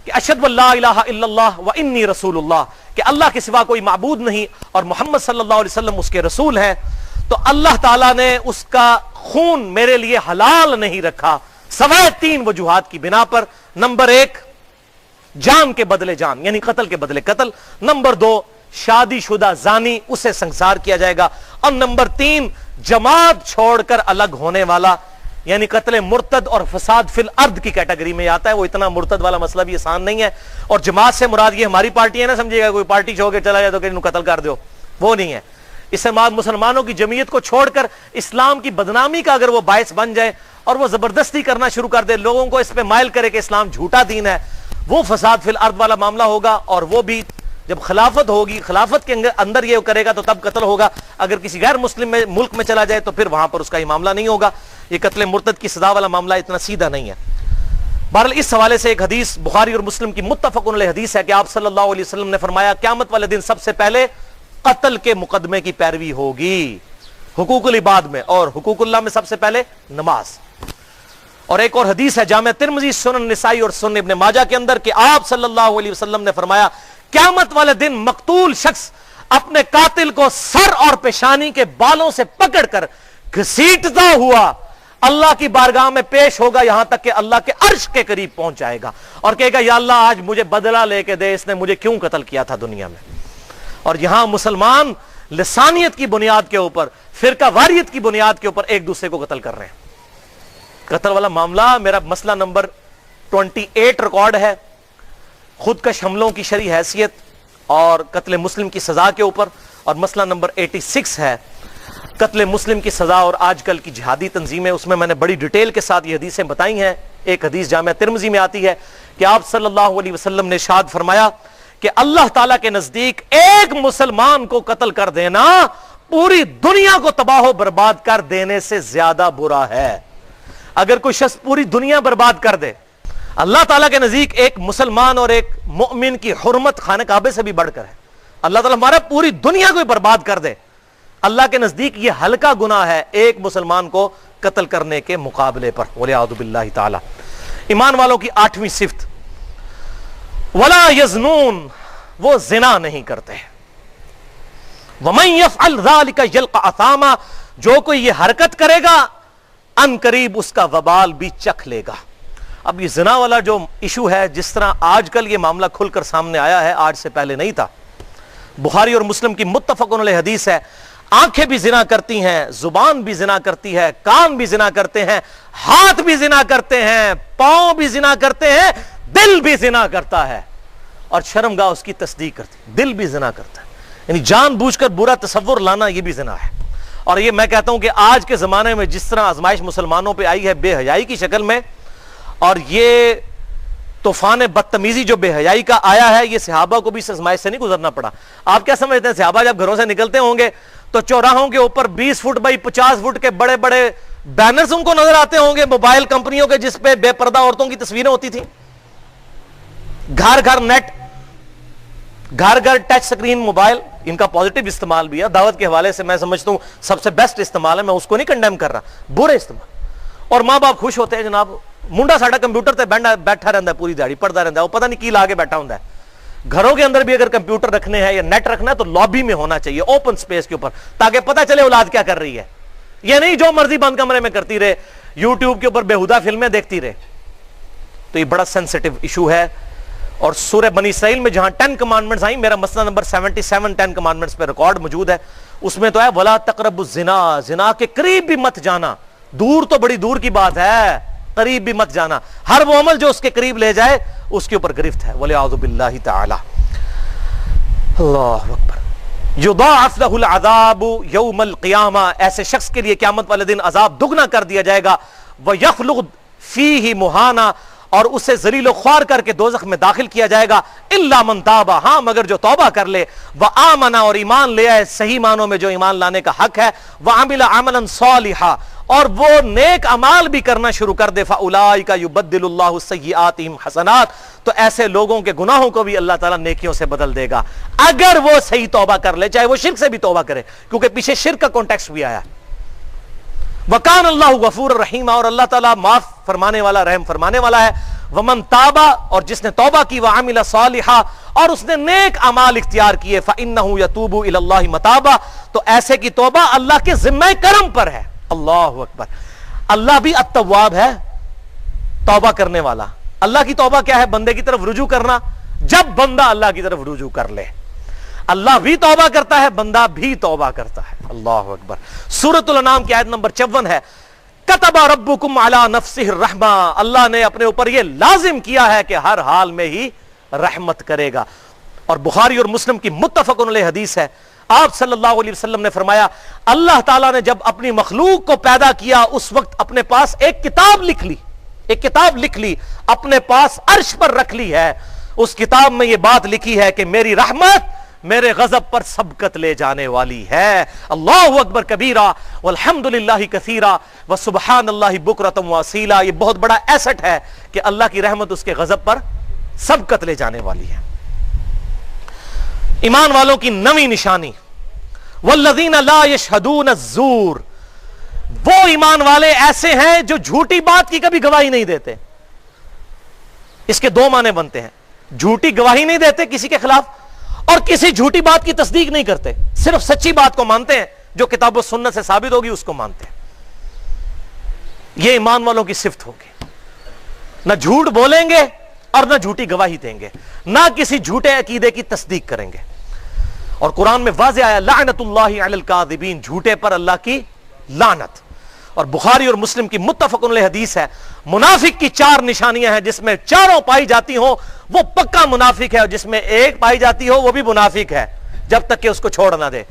کہ اشہد ان لا الہ الا اللہ و انی رسول اللہ، کہ اللہ کے سوا کوئی معبود نہیں اور محمد صلی اللہ علیہ وسلم اس کے رسول ہیں، تو اللہ تعالیٰ نے اس کا خون میرے لیے حلال نہیں رکھا سوائے 3 وجوہات کی بنا پر۔ نمبر 1، جان کے بدلے جان، یعنی قتل کے بدلے قتل۔ نمبر 2، شادی شدہ زانی، اسے سنسار کیا جائے گا۔ اور نمبر 3، جماعت چھوڑ کر الگ ہونے والا، یعنی قتل مرتد اور فساد فی الارض کی کیٹیگری میں آتا ہے. وہ اتنا مرتد والا مسئلہ بھی آسان نہیں ہے. اور جماعت سے مراد یہ ہماری پارٹی ہے نہ سمجھیے گا کوئی پارٹی چھوڑ کے چلا جائے تو کہ انہوں قتل کر دو, وہ نہیں ہے. اس سے مراد مسلمانوں کی جمعیت کو چھوڑ کر اسلام کی بدنامی کا اگر وہ باعث بن جائے اور وہ زبردستی کرنا شروع کر دے, لوگوں کو اس پہ مائل کرے کہ اسلام جھوٹا دین ہے, وہ فساد فی الارض والا معاملہ ہوگا. اور وہ بھی جب خلافت ہوگی, خلافت کے اندر یہ کرے گا تو تب قتل ہوگا. اگر کسی غیر مسلم ملک میں چلا جائے تو پھر وہاں پر اس کا یہ معاملہ نہیں ہوگا. یہ قتل مرتد کی سزا والا معاملہ اتنا سیدھا نہیں ہے. بہرحال اس حوالے سے ایک حدیث بخاری اور مسلم کی متفق علیہ حدیث ہے کہ آپ صلی اللہ علیہ وسلم نے فرمایا قیامت والے دن سب سے پہلے قتل کے مقدمے کی پیروی ہوگی حقوق العباد میں, اور حقوق اللہ میں سب سے پہلے نماز. اور ایک اور حدیث ہے جامع ترمذی, سنن نسائی اور سنن ابن ماجہ کے اندر کہ آپ صلی اللہ علیہ وسلم نے فرمایا قیامت والے دن مقتول شخص اپنے قاتل کو سر اور پیشانی کے بالوں سے پکڑ کر گھسیٹتا ہوا اللہ کی بارگاہ میں پیش ہوگا, یہاں تک کہ اللہ کے عرش کے قریب پہنچ جائے گا اور کہے گا یا اللہ آج مجھے بدلہ لے کے دے, اس نے مجھے کیوں قتل کیا تھا دنیا میں. اور یہاں مسلمان لسانیت کی بنیاد کے اوپر, فرقہ واریت کی بنیاد کے اوپر ایک دوسرے کو قتل کر رہے ہیں. قتل والا معاملہ میرا مسئلہ نمبر 28 ریکارڈ ہے, خودکش حملوں کی شرعی حیثیت اور قتل مسلم کی سزا کے اوپر, اور مسئلہ نمبر 86 ہے قتل مسلم کی سزا اور آج کل کی جہادی تنظیمیں. اس میں میں نے بڑی ڈیٹیل کے ساتھ یہ حدیثیں بتائی ہیں. ایک حدیث جامع ترمذی میں آتی ہے کہ آپ صلی اللہ علیہ وسلم نے ارشاد فرمایا کہ اللہ تعالیٰ کے نزدیک ایک مسلمان کو قتل کر دینا پوری دنیا کو تباہ و برباد کر دینے سے زیادہ برا ہے. اگر کوئی شخص پوری دنیا برباد کر دے, اللہ تعالیٰ کے نزدیک ایک مسلمان اور ایک مؤمن کی حرمت خانہ کعبے سے بھی بڑھ کر ہے. اللہ تعالیٰ ہمارا پوری دنیا کو برباد کر دے, اللہ کے نزدیک یہ ہلکا گناہ ہے ایک مسلمان کو قتل کرنے کے مقابلے پر. وَلِعَوْذُ بِاللَّهِ تعالی. ایمان والوں کی 8ویں صفت وَلَا يَزْنُونَ, وہ زنا نہیں کرتے. وَمَنْ يَفْعَلْ ذَلِكَ يَلْقَ أَثَامًا, جو کوئی یہ حرکت کرے گا ان قریب اس کا وبال بھی چکھ لے گا. اب یہ زنا والا جو ایشو ہے, جس طرح آج کل یہ معاملہ کھل کر سامنے آیا ہے, آج سے پہلے نہیں تھا. بخاری اور مسلم کی متفق علیہ حدیث ہے آنکھیں بھی زنا کرتی ہیں, زبان بھی زنا کرتی ہے, کان بھی زنا کرتے ہیں, ہاتھ بھی زنا کرتے ہیں, پاؤں بھی زنا کرتے ہیں, دل بھی زنا کرتا ہے, اور شرمگاہ اس کی تصدیق کرتی ہے. دل بھی زنا کرتا ہے, یعنی جان بوجھ کر برا تصور لانا یہ بھی زنا ہے. اور یہ میں کہتا ہوں کہ آج کے زمانے میں جس طرح آزمائش مسلمانوں پہ آئی ہے بے حیائی کی شکل میں, اور یہ طوفان بدتمیزی جو بے حیائی کا آیا ہے, یہ صحابہ کو بھی اس آزمائش سے نہیں گزرنا پڑا. آپ کیا سمجھتے ہیں صحابہ جب گھروں سے نکلتے ہوں گے تو چوراہوں کے اوپر 20 فٹ بائی 50 فٹ کے بڑے بڑے بینرز ان کو نظر آتے ہوں گے موبائل کمپنیوں کے, جس پہ بے پردہ عورتوں کی تصویریں ہوتی تھیں. گھر گھر نیٹ, گھر گھر ٹچ سکرین موبائل. ان کا پازیٹیو استعمال بھی ہے, دعوت کے حوالے سے میں سمجھتا ہوں سب سے بیسٹ استعمال ہے, میں اس کو نہیں کنڈیم کر رہا, برے استعمال. اور ماں باپ خوش ہوتے ہیں جناب, منڈا ساڈا کمپیوٹر تے بیٹھا رہتا ہے پوری دیہڑی, پڑھتا رہتا ہے, وہ پتہ نہیں کی لا کے بیٹھا ہوتا ہے. گھروں کے اندر بھی اگر کمپیوٹر رکھنے ہیں یا نیٹ رکھنا ہے تو لابی میں ہونا چاہیے, اوپن سپیس کے اوپر, تاکہ پتہ چلے اولاد کیا کر رہی ہے. یہ نہیں جو مرضی بند کمرے میں کرتی رہے, یوٹیوب کے اوپر بیہودہ فلمیں دیکھتی رہے. تو یہ بڑا سینسٹیو ایشو ہے. اور سورہ بنی اسرائیل میں جہاں 10 کمانڈمنٹس آئیں, میرا مسئلہ نمبر 77 10 کمانڈمنٹس پہ ریکارڈ موجود ہے, اس میں تو ہے وَلَا تَقْرَبُوا الزِّنَا, زنا کے قریب بھی مت جانا. دور تو بڑی دور کی بات ہے, قریب بھی مت جانا. ہر وہ عمل جو اس کے قریب لے جائے اس کے اوپر گرفت ہے. وَلِعَوْذُ بِاللَّهِ تَعَالَى. اللہ اکبر. یضاعف له العذاب یوم القیامہ, ایسے شخص کے لیے قیامت والے دن عذاب دگنا کر دیا جائے گا. وَيَخْلُقْ فِيهِ مُهَانًا, اور اسے ذلیل و خوار کر کے دوزخ میں داخل کیا جائے گا. الا من تاب, ہاں مگر جو توبہ کر لے, وآمن, اور ایمان لے آئے صحیح معنوں میں جو ایمان لانے کا حق ہے, وعمل عملا صالحا, اور وہ نیک اعمال بھی کرنا شروع کر دے. فاولئک یبدل اللہ سیئاتہم حسنات, تو ایسے لوگوں کے گناہوں کو بھی اللہ تعالیٰ نیکیوں سے بدل دے گا اگر وہ صحیح توبہ کر لے, چاہے وہ شرک سے بھی توبہ کرے, کیونکہ پیچھے شرک کا کانٹیکسٹ بھی آیا. وَكَانَ اللَّهُ غَفُورًا رَحِيمًا, اور اللہ تعالیٰ معاف فرمانے والا, رحم فرمانے والا ہے. وَمَن تَابَ, اور جس نے توبہ کی, وَعَمِلَ صَالِحًا, اور اس نے نیک اعمال اختیار کیے, فَإِنَّهُ يَتُوبُ إِلَى اللَّهِ مَتَابًا, تو ایسے کی توبہ اللہ کے ذمہ کرم پر ہے. اللہ اکبر. اللہ بھی التواب ہے, توبہ کرنے والا. اللہ کی توبہ کیا ہے؟ بندے کی طرف رجوع کرنا. جب بندہ اللہ کی طرف رجوع کر لے, اللہ بھی توبہ کرتا ہے, بندہ بھی توبہ کرتا ہے. اللہ اکبر. سورۃ الانعام کی آیت نمبر 54 ہے, قد کتب ربکم علی نفسہ الرحمہ، اللہ نے اپنے اوپر یہ لازم کیا ہے کہ ہر حال میں ہی رحمت کرے گا. اور بخاری اور مسلم کی متفق علیہ حدیث ہے، آپ صلی اللہ علیہ وسلم نے فرمایا اللہ تعالیٰ نے جب اپنی مخلوق کو پیدا کیا اس وقت اپنے پاس ایک کتاب لکھ لی اپنے پاس عرش پر رکھ لی ہے. اس کتاب میں یہ بات لکھی ہے کہ میری رحمت میرے غضب پر سبقت لے جانے والی ہے. اللہ اکبر کبیرہ والحمدللہ کثیرہ وسبحان اللہ بکرۃ واصیلا. یہ بہت بڑا ایسٹ ہے کہ اللہ کی رحمت اس کے غضب پر سبقت لے جانے والی ہے. ایمان والوں کی نویں نشانی والذین لا یشہدون الزور، وہ ایمان والے ایسے ہیں جو جھوٹی بات کی کبھی گواہی نہیں دیتے. اس کے دو معنی بنتے ہیں، جھوٹی گواہی نہیں دیتے کسی کے خلاف اور کسی جھوٹی بات کی تصدیق نہیں کرتے، صرف سچی بات کو مانتے ہیں جو کتاب و سنت سے ثابت ہوگی اس کو مانتے ہیں. یہ ایمان والوں کی صفت ہوگی، نہ جھوٹ بولیں گے اور نہ جھوٹی گواہی دیں گے، نہ کسی جھوٹے عقیدے کی تصدیق کریں گے. اور قرآن میں واضح آیا لعنت اللہ علی الکاذبین، جھوٹے پر اللہ کی لعنت. اور بخاری اور مسلم کی متفق علیہ حدیث ہے منافق کی 4 نشانیاں ہیں، جس میں چاروں پائی جاتی ہوں وہ پکا منافق ہے، اور جس میں ایک پائی جاتی ہو وہ بھی منافق ہے جب تک کہ اس کو چھوڑ نہ دے.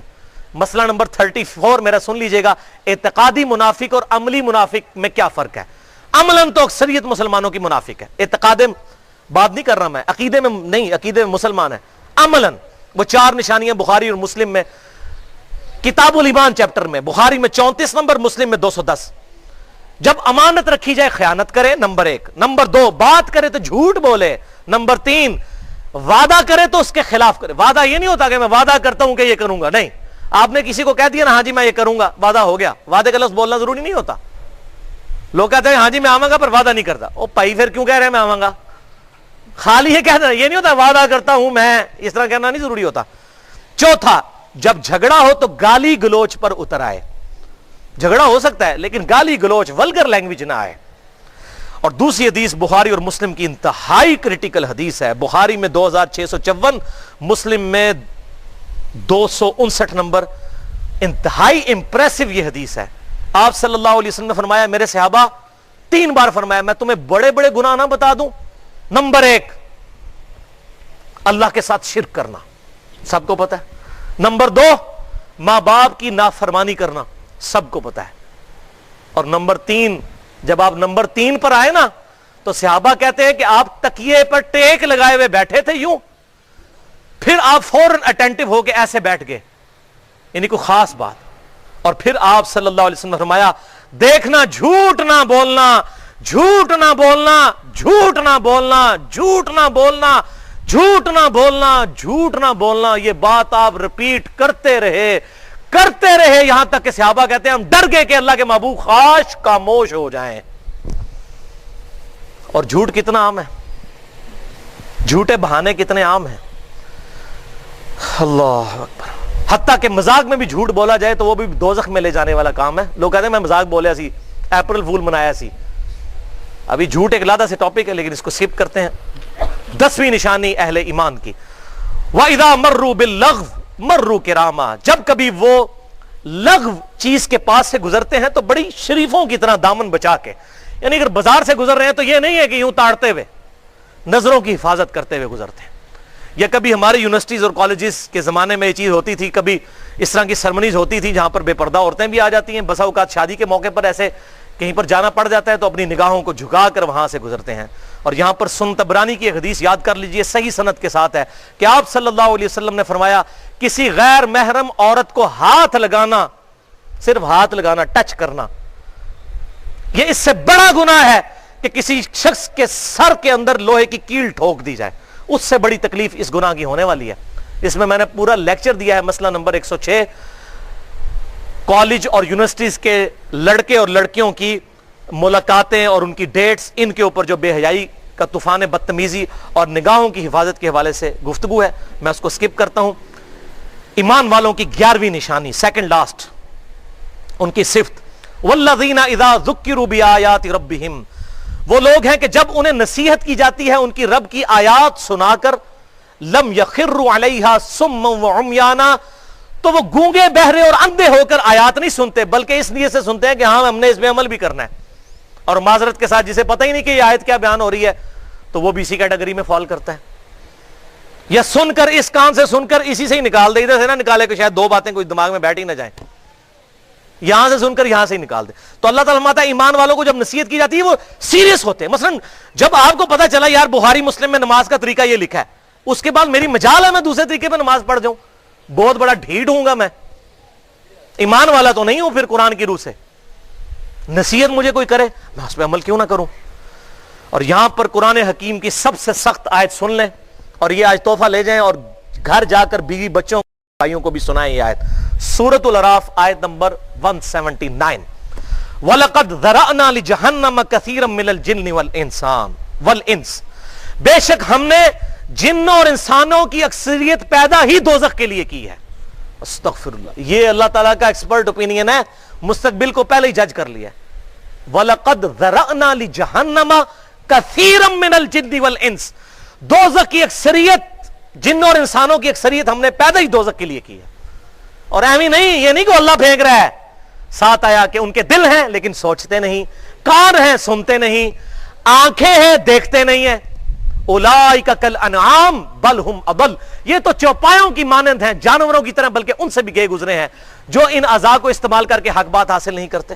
مسئلہ نمبر 34 میرا سن لیجئے گا، اعتقادی منافق اور عملی منافق میں کیا فرق ہے. عملاً تو اکثریت مسلمانوں کی منافق ہے، اعتقاد بات نہیں کر رہا میں، عقیدے میں نہیں، عقیدے میں مسلمان ہے. عملاً وہ 4 نشانیاں بخاری اور مسلم میں، کتاب الایمان چیپٹر میں، بخاری میں 34 نمبر، مسلم میں 210. جب امانت رکھی جائے خیانت کرے، نمبر 1. نمبر 2 بات کرے تو جھوٹ بولے. نمبر 3 وعدہ کرے تو اس کے خلاف کرے. وعدہ یہ نہیں ہوتا کہ میں وعدہ کرتا ہوں کہ یہ کروں گا، نہیں. آپ نے کسی کو کہہ دیا نا ہاں جی میں یہ کروں گا، وعدہ ہو گیا. وعدے کا لفظ بولنا ضروری نہیں ہوتا. لوگ کہتے ہیں ہاں جی میں آواں گا پر وعدہ نہیں کرتا. او بھائی پھر کیوں کہہ رہے ہیں میں آواں گا؟ خالی یہ کہنا یہ نہیں ہوتا وعدہ کرتا ہوں میں، اس طرح کہنا نہیں ضروری ہوتا. چوتھا، جب جھگڑا ہو تو گالی گلوچ پر اتر آئے. جھگڑا ہو سکتا ہے لیکن گالی گلوچ ولگر لینگویج نہ آئے. اور دوسری حدیث بخاری اور مسلم کی انتہائی کریٹیکل حدیث ہے، بخاری میں 2654، مسلم میں 259 نمبر. انتہائی امپریسو یہ حدیث ہے. آپ صلی اللہ علیہ وسلم نے فرمایا، میرے صحابہ 3 بار فرمایا میں تمہیں بڑے بڑے گناہ نہ بتا دوں. نمبر 1 اللہ کے ساتھ شرک کرنا، سب کو پتا ہے. نمبر 2 ماں باپ کی نافرمانی کرنا، سب کو پتا ہے. اور نمبر 3 جب آپ نمبر 3 پر آئے نا تو صحابہ کہتے ہیں کہ آپ تکیے پر ٹیک لگائے ہوئے بیٹھے تھے یوں، پھر آپ فوراً اٹینٹو ہو کے ایسے بیٹھ گئے، یعنی کوئی خاص بات. اور پھر آپ صلی اللہ علیہ وسلم نے فرمایا دیکھنا جھوٹ نہ بولنا، جھوٹ نہ بولنا، جھوٹ نہ بولنا، جھوٹ نہ بولنا، جھوٹ نہ بولنا، جھوٹ نہ بولنا. یہ بات آپ رپیٹ کرتے رہے یہاں تک کہ صحابہ کہتے ہیں ہم ڈر گئے کہ اللہ کے محبوب خاش خاموش ہو جائیں. اور جھوٹ کتنا عام ہے، جھوٹے بہانے کتنے عام ہیں. اللہ اکبر. حتیٰ کہ مذاق میں بھی جھوٹ بولا جائے تو وہ بھی دوزخ میں لے جانے والا کام ہے. لوگ کہتے ہیں میں مذاق بولیا سی، اپریل فول منایا سی. ابھی جھوٹ ایک علیحدہ سے ٹاپک ہے لیکن اس کو سکپ کرتے ہیں. 10ویں نشانی اہل ایمان کی، وَإِذَا مَرُّوا بِاللَّغْوِ مَرُّوا كِرَامًا، جب کبھی وہ لغو چیز کے پاس سے گزرتے ہیں تو بڑی شریفوں کی طرح دامن بچا کے، یعنی اگر بازار سے گزر رہے ہیں تو یہ نہیں ہے کہ یوں تاڑتے ہوئے، نظروں کی حفاظت کرتے ہوئے گزرتے ہیں. یا کبھی ہماری یونیورسٹیز اور کالجز کے زمانے میں یہ چیز ہوتی تھی، کبھی اس طرح کی سرمنیز ہوتی تھی جہاں پر بے پردہ عورتیں بھی آ جاتی ہیں. بسا اوقات شادی کے موقع پر ایسے کہیں پر جانا پڑ جاتا ہے تو اپنی نگاہوں کو جھکا کر وہاں سے گزرتے ہیں. اور یہاں پر سنن طبرانی کی ایک حدیث یاد کر لیجئے، صحیح سند کے ساتھ ہے کہ آپ صلی اللہ علیہ وسلم نے فرمایا کسی غیر محرم عورت کو ہاتھ لگانا، صرف ہاتھ لگانا، ٹچ کرنا، یہ اس سے بڑا گناہ ہے کہ کسی شخص کے سر کے اندر لوہے کی کیل ٹھوک دی جائے. اس سے بڑی تکلیف اس گناہ کی ہونے والی ہے. اس میں نے پورا لیکچر دیا ہے، مسئلہ نمبر 106، کالج اور یونیورسٹیز کے لڑکے اور لڑکیوں کی ملاقاتیں اور ان کی ڈیٹس، ان کے اوپر جو بے حیائی کا طوفان بدتمیزی اور نگاہوں کی حفاظت کے حوالے سے گفتگو ہے، میں اس کو سکپ کرتا ہوں. ایمان والوں کی 11ویں نشانی، سیکنڈ لاسٹ، ان کی صفت، والذین اذا ذکروا بآیات ربہم، وہ لوگ ہیں کہ جب انہیں نصیحت کی جاتی ہے ان کی رب کی آیات سنا کر، لم یخروا علیہا صما وعمیانا، تو وہ گونگے بہرے اور اندھے ہو کر آیات نہیں سنتے بلکہ اس لیے سے سنتے ہیں کہ ہاں ہم نے اس پہ عمل بھی کرنا ہے. اور معذرت کے ساتھ جسے پتہ ہی نہیں کہ یہ آیت کیا بیان ہو رہی ہے تو وہ بھی اسی کیٹیگری میں فال کرتا ہے. یا سن کر اس کان سے سن کر اسی سے ہی نکال دے, ادھر سے نہ نکالے کہ شاید دو باتیں کوئی دماغ میں بیٹھ ہی نہ جائیں, یہاں سے سن کر یہاں سے ہی نکال دے. تو اللہ تعالیٰ فرماتا ہے ایمان والوں کو جب نصیحت کی جاتی ہے وہ سیریس ہوتے ہیں. مثلا جب آپ کو پتا چلا یار بخاری مسلم میں نماز کا طریقہ یہ لکھا ہے, اس کے بعد میری مجال ہے میں دوسرے طریقے پہ نماز پڑھ جاؤں, بہت بڑا ڈھیٹ ہوں گا میں, ایمان والا تو نہیں ہوں پھر قرآن کی روح سے. نصیحت مجھے کوئی کرے میں اس پہ عمل کیوں نہ کروں. اور یہاں پر قرآن حکیم کی سب سے سخت آیت سن لیں اور یہ آج تحفہ لے جائیں اور گھر جا کر بیوی بچوں بھائیوں کو بھی سنائیں. یہ آیت سورۃ الاعراف آیت نمبر 179, وَلَقَدْ ذَرَأْنَا لِجَهَنَّمَ كَثِيرًا مِنَ الْجِنِّ وَالْإِنسِ, بے شک ہم نے جنوں اور انسانوں کی اکثریت پیدا ہی دوزخ کے لیے کی ہے. استغفر اللہ, یہ اللہ تعالیٰ کا ایکسپرٹ اوپینین ہے, مستقبل کو پہلے ہی جج کر لیا. وَلَقَدْ ذَرَأْنَا لِجَهَنَّمَ كَثِيرًا مِنَ الْجِنِّ وَالْإِنسِ, دوزخ کی اکثریت جنوں اور انسانوں کی اکثریت ہم نے پیدا ہی دوزخ کے لیے کی ہے. اور ایویں نہیں, یہ نہیں کہ اللہ پھینک رہا ہے, ساتھ آیا کہ ان کے دل ہیں لیکن سوچتے نہیں, کان ہیں سنتے نہیں, آنکھیں ہیں دیکھتے نہیں ہیں. اولئک کالانعام بل ہم اضل, یہ تو چوپایوں کی مانند ہیں, جانوروں کی طرح, بلکہ ان سے بھی گئے گزرے ہیں جو ان اعضاء کو استعمال کر کے حق بات حاصل نہیں کرتے.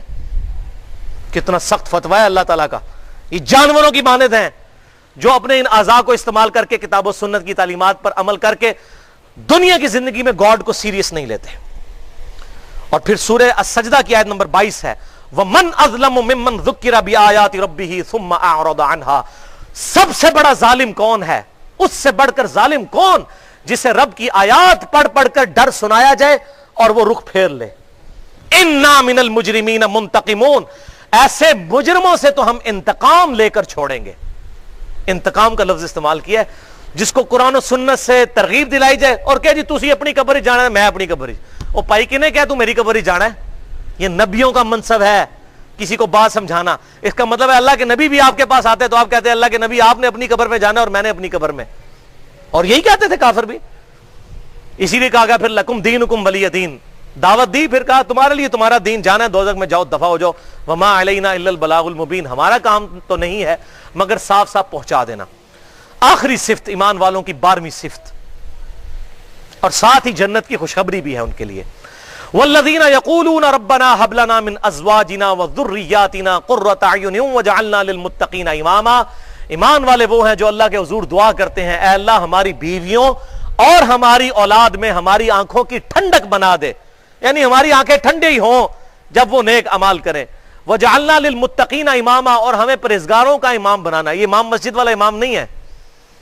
کتنا سخت فتویٰ ہے اللہ تعالیٰ کا. یہ جانوروں کی مانند ہیں جو اپنے ان اعضاء کو استعمال کر کے کتاب و سنت کی تعلیمات پر عمل کر کے دنیا کی زندگی میں گاڈ کو سیریس نہیں لیتے. اور پھر سورہ السجدہ کی آیت نمبر 22 ہے, وَمَنْ أَظْلَمُ مِمَّنْ ذُكِّرَ بِآيَاتِ رَبِّهِ ثُمَّ أَعْرَضَ عَنْهَا, سب سے بڑا ظالم کون ہے, اس سے بڑھ کر ظالم کون جسے رب کی آیات پڑھ پڑھ کر ڈر سنایا جائے اور وہ رخ پھیر لے. اِنَّا مِنَ الْمُجْرِمِينَ مُنْتَقِمُونَ, ایسے مجرموں سے تو ہم انتقام لے کر چھوڑیں گے. انتقام کا لفظ استعمال کیا ہے, جس کو قرآن و سنت سے ترغیب دلائی جائے اور کہ جی تسی اپنی قبر ہی جانا ہے, میں اپنی قبر ہی, او پائی کنے کیا تو میری قبر ہی جانا ہے. یہ نبیوں کا منصب ہے کسی کو بات سمجھانا. اس کا مطلب ہے اللہ کے نبی بھی آپ کے پاس آتے تو آپ کہتے ہیں اللہ کے نبی آپ نے اپنی قبر میں جانا اور میں نے اپنی قبر میں, اور یہی کہتے تھے کافر بھی. اسی لیے کہا گیا پھر لکم دینکم ولی دین, دعوت دی, پھر کہا تمہارے لیے تمہارا دین, جانا ہے دوزخ میں جاؤ, دفع ہو جاؤ. وما علینا الا البلاغ المبین, ہمارا کام تو نہیں ہے مگر صاف صاف پہنچا دینا. آخری صفت ایمان والوں کی 12ویں صفت, اور ساتھ ہی جنت کی خوشخبری بھی ہے ان کے لیے. والذین یقولون ربنا هب لنا من ازواجنا وذریاتنا قرۃ اعین واجعلنا للمتقین اماما, ایمان والے وہ ہیں جو اللہ کے حضور دعا کرتے ہیں, اے اللہ ہماری بیویوں اور ہماری اولاد میں ہماری آنکھوں کی ٹھنڈک بنا دے, یعنی ہماری آنکھیں ٹھنڈی ہی ہوں جب وہ نیک عمال کریں. وجعلنا للمتقین اماما, اور ہمیں پرہیزگاروں کا امام بنانا. یہ امام مسجد والا امام نہیں ہے,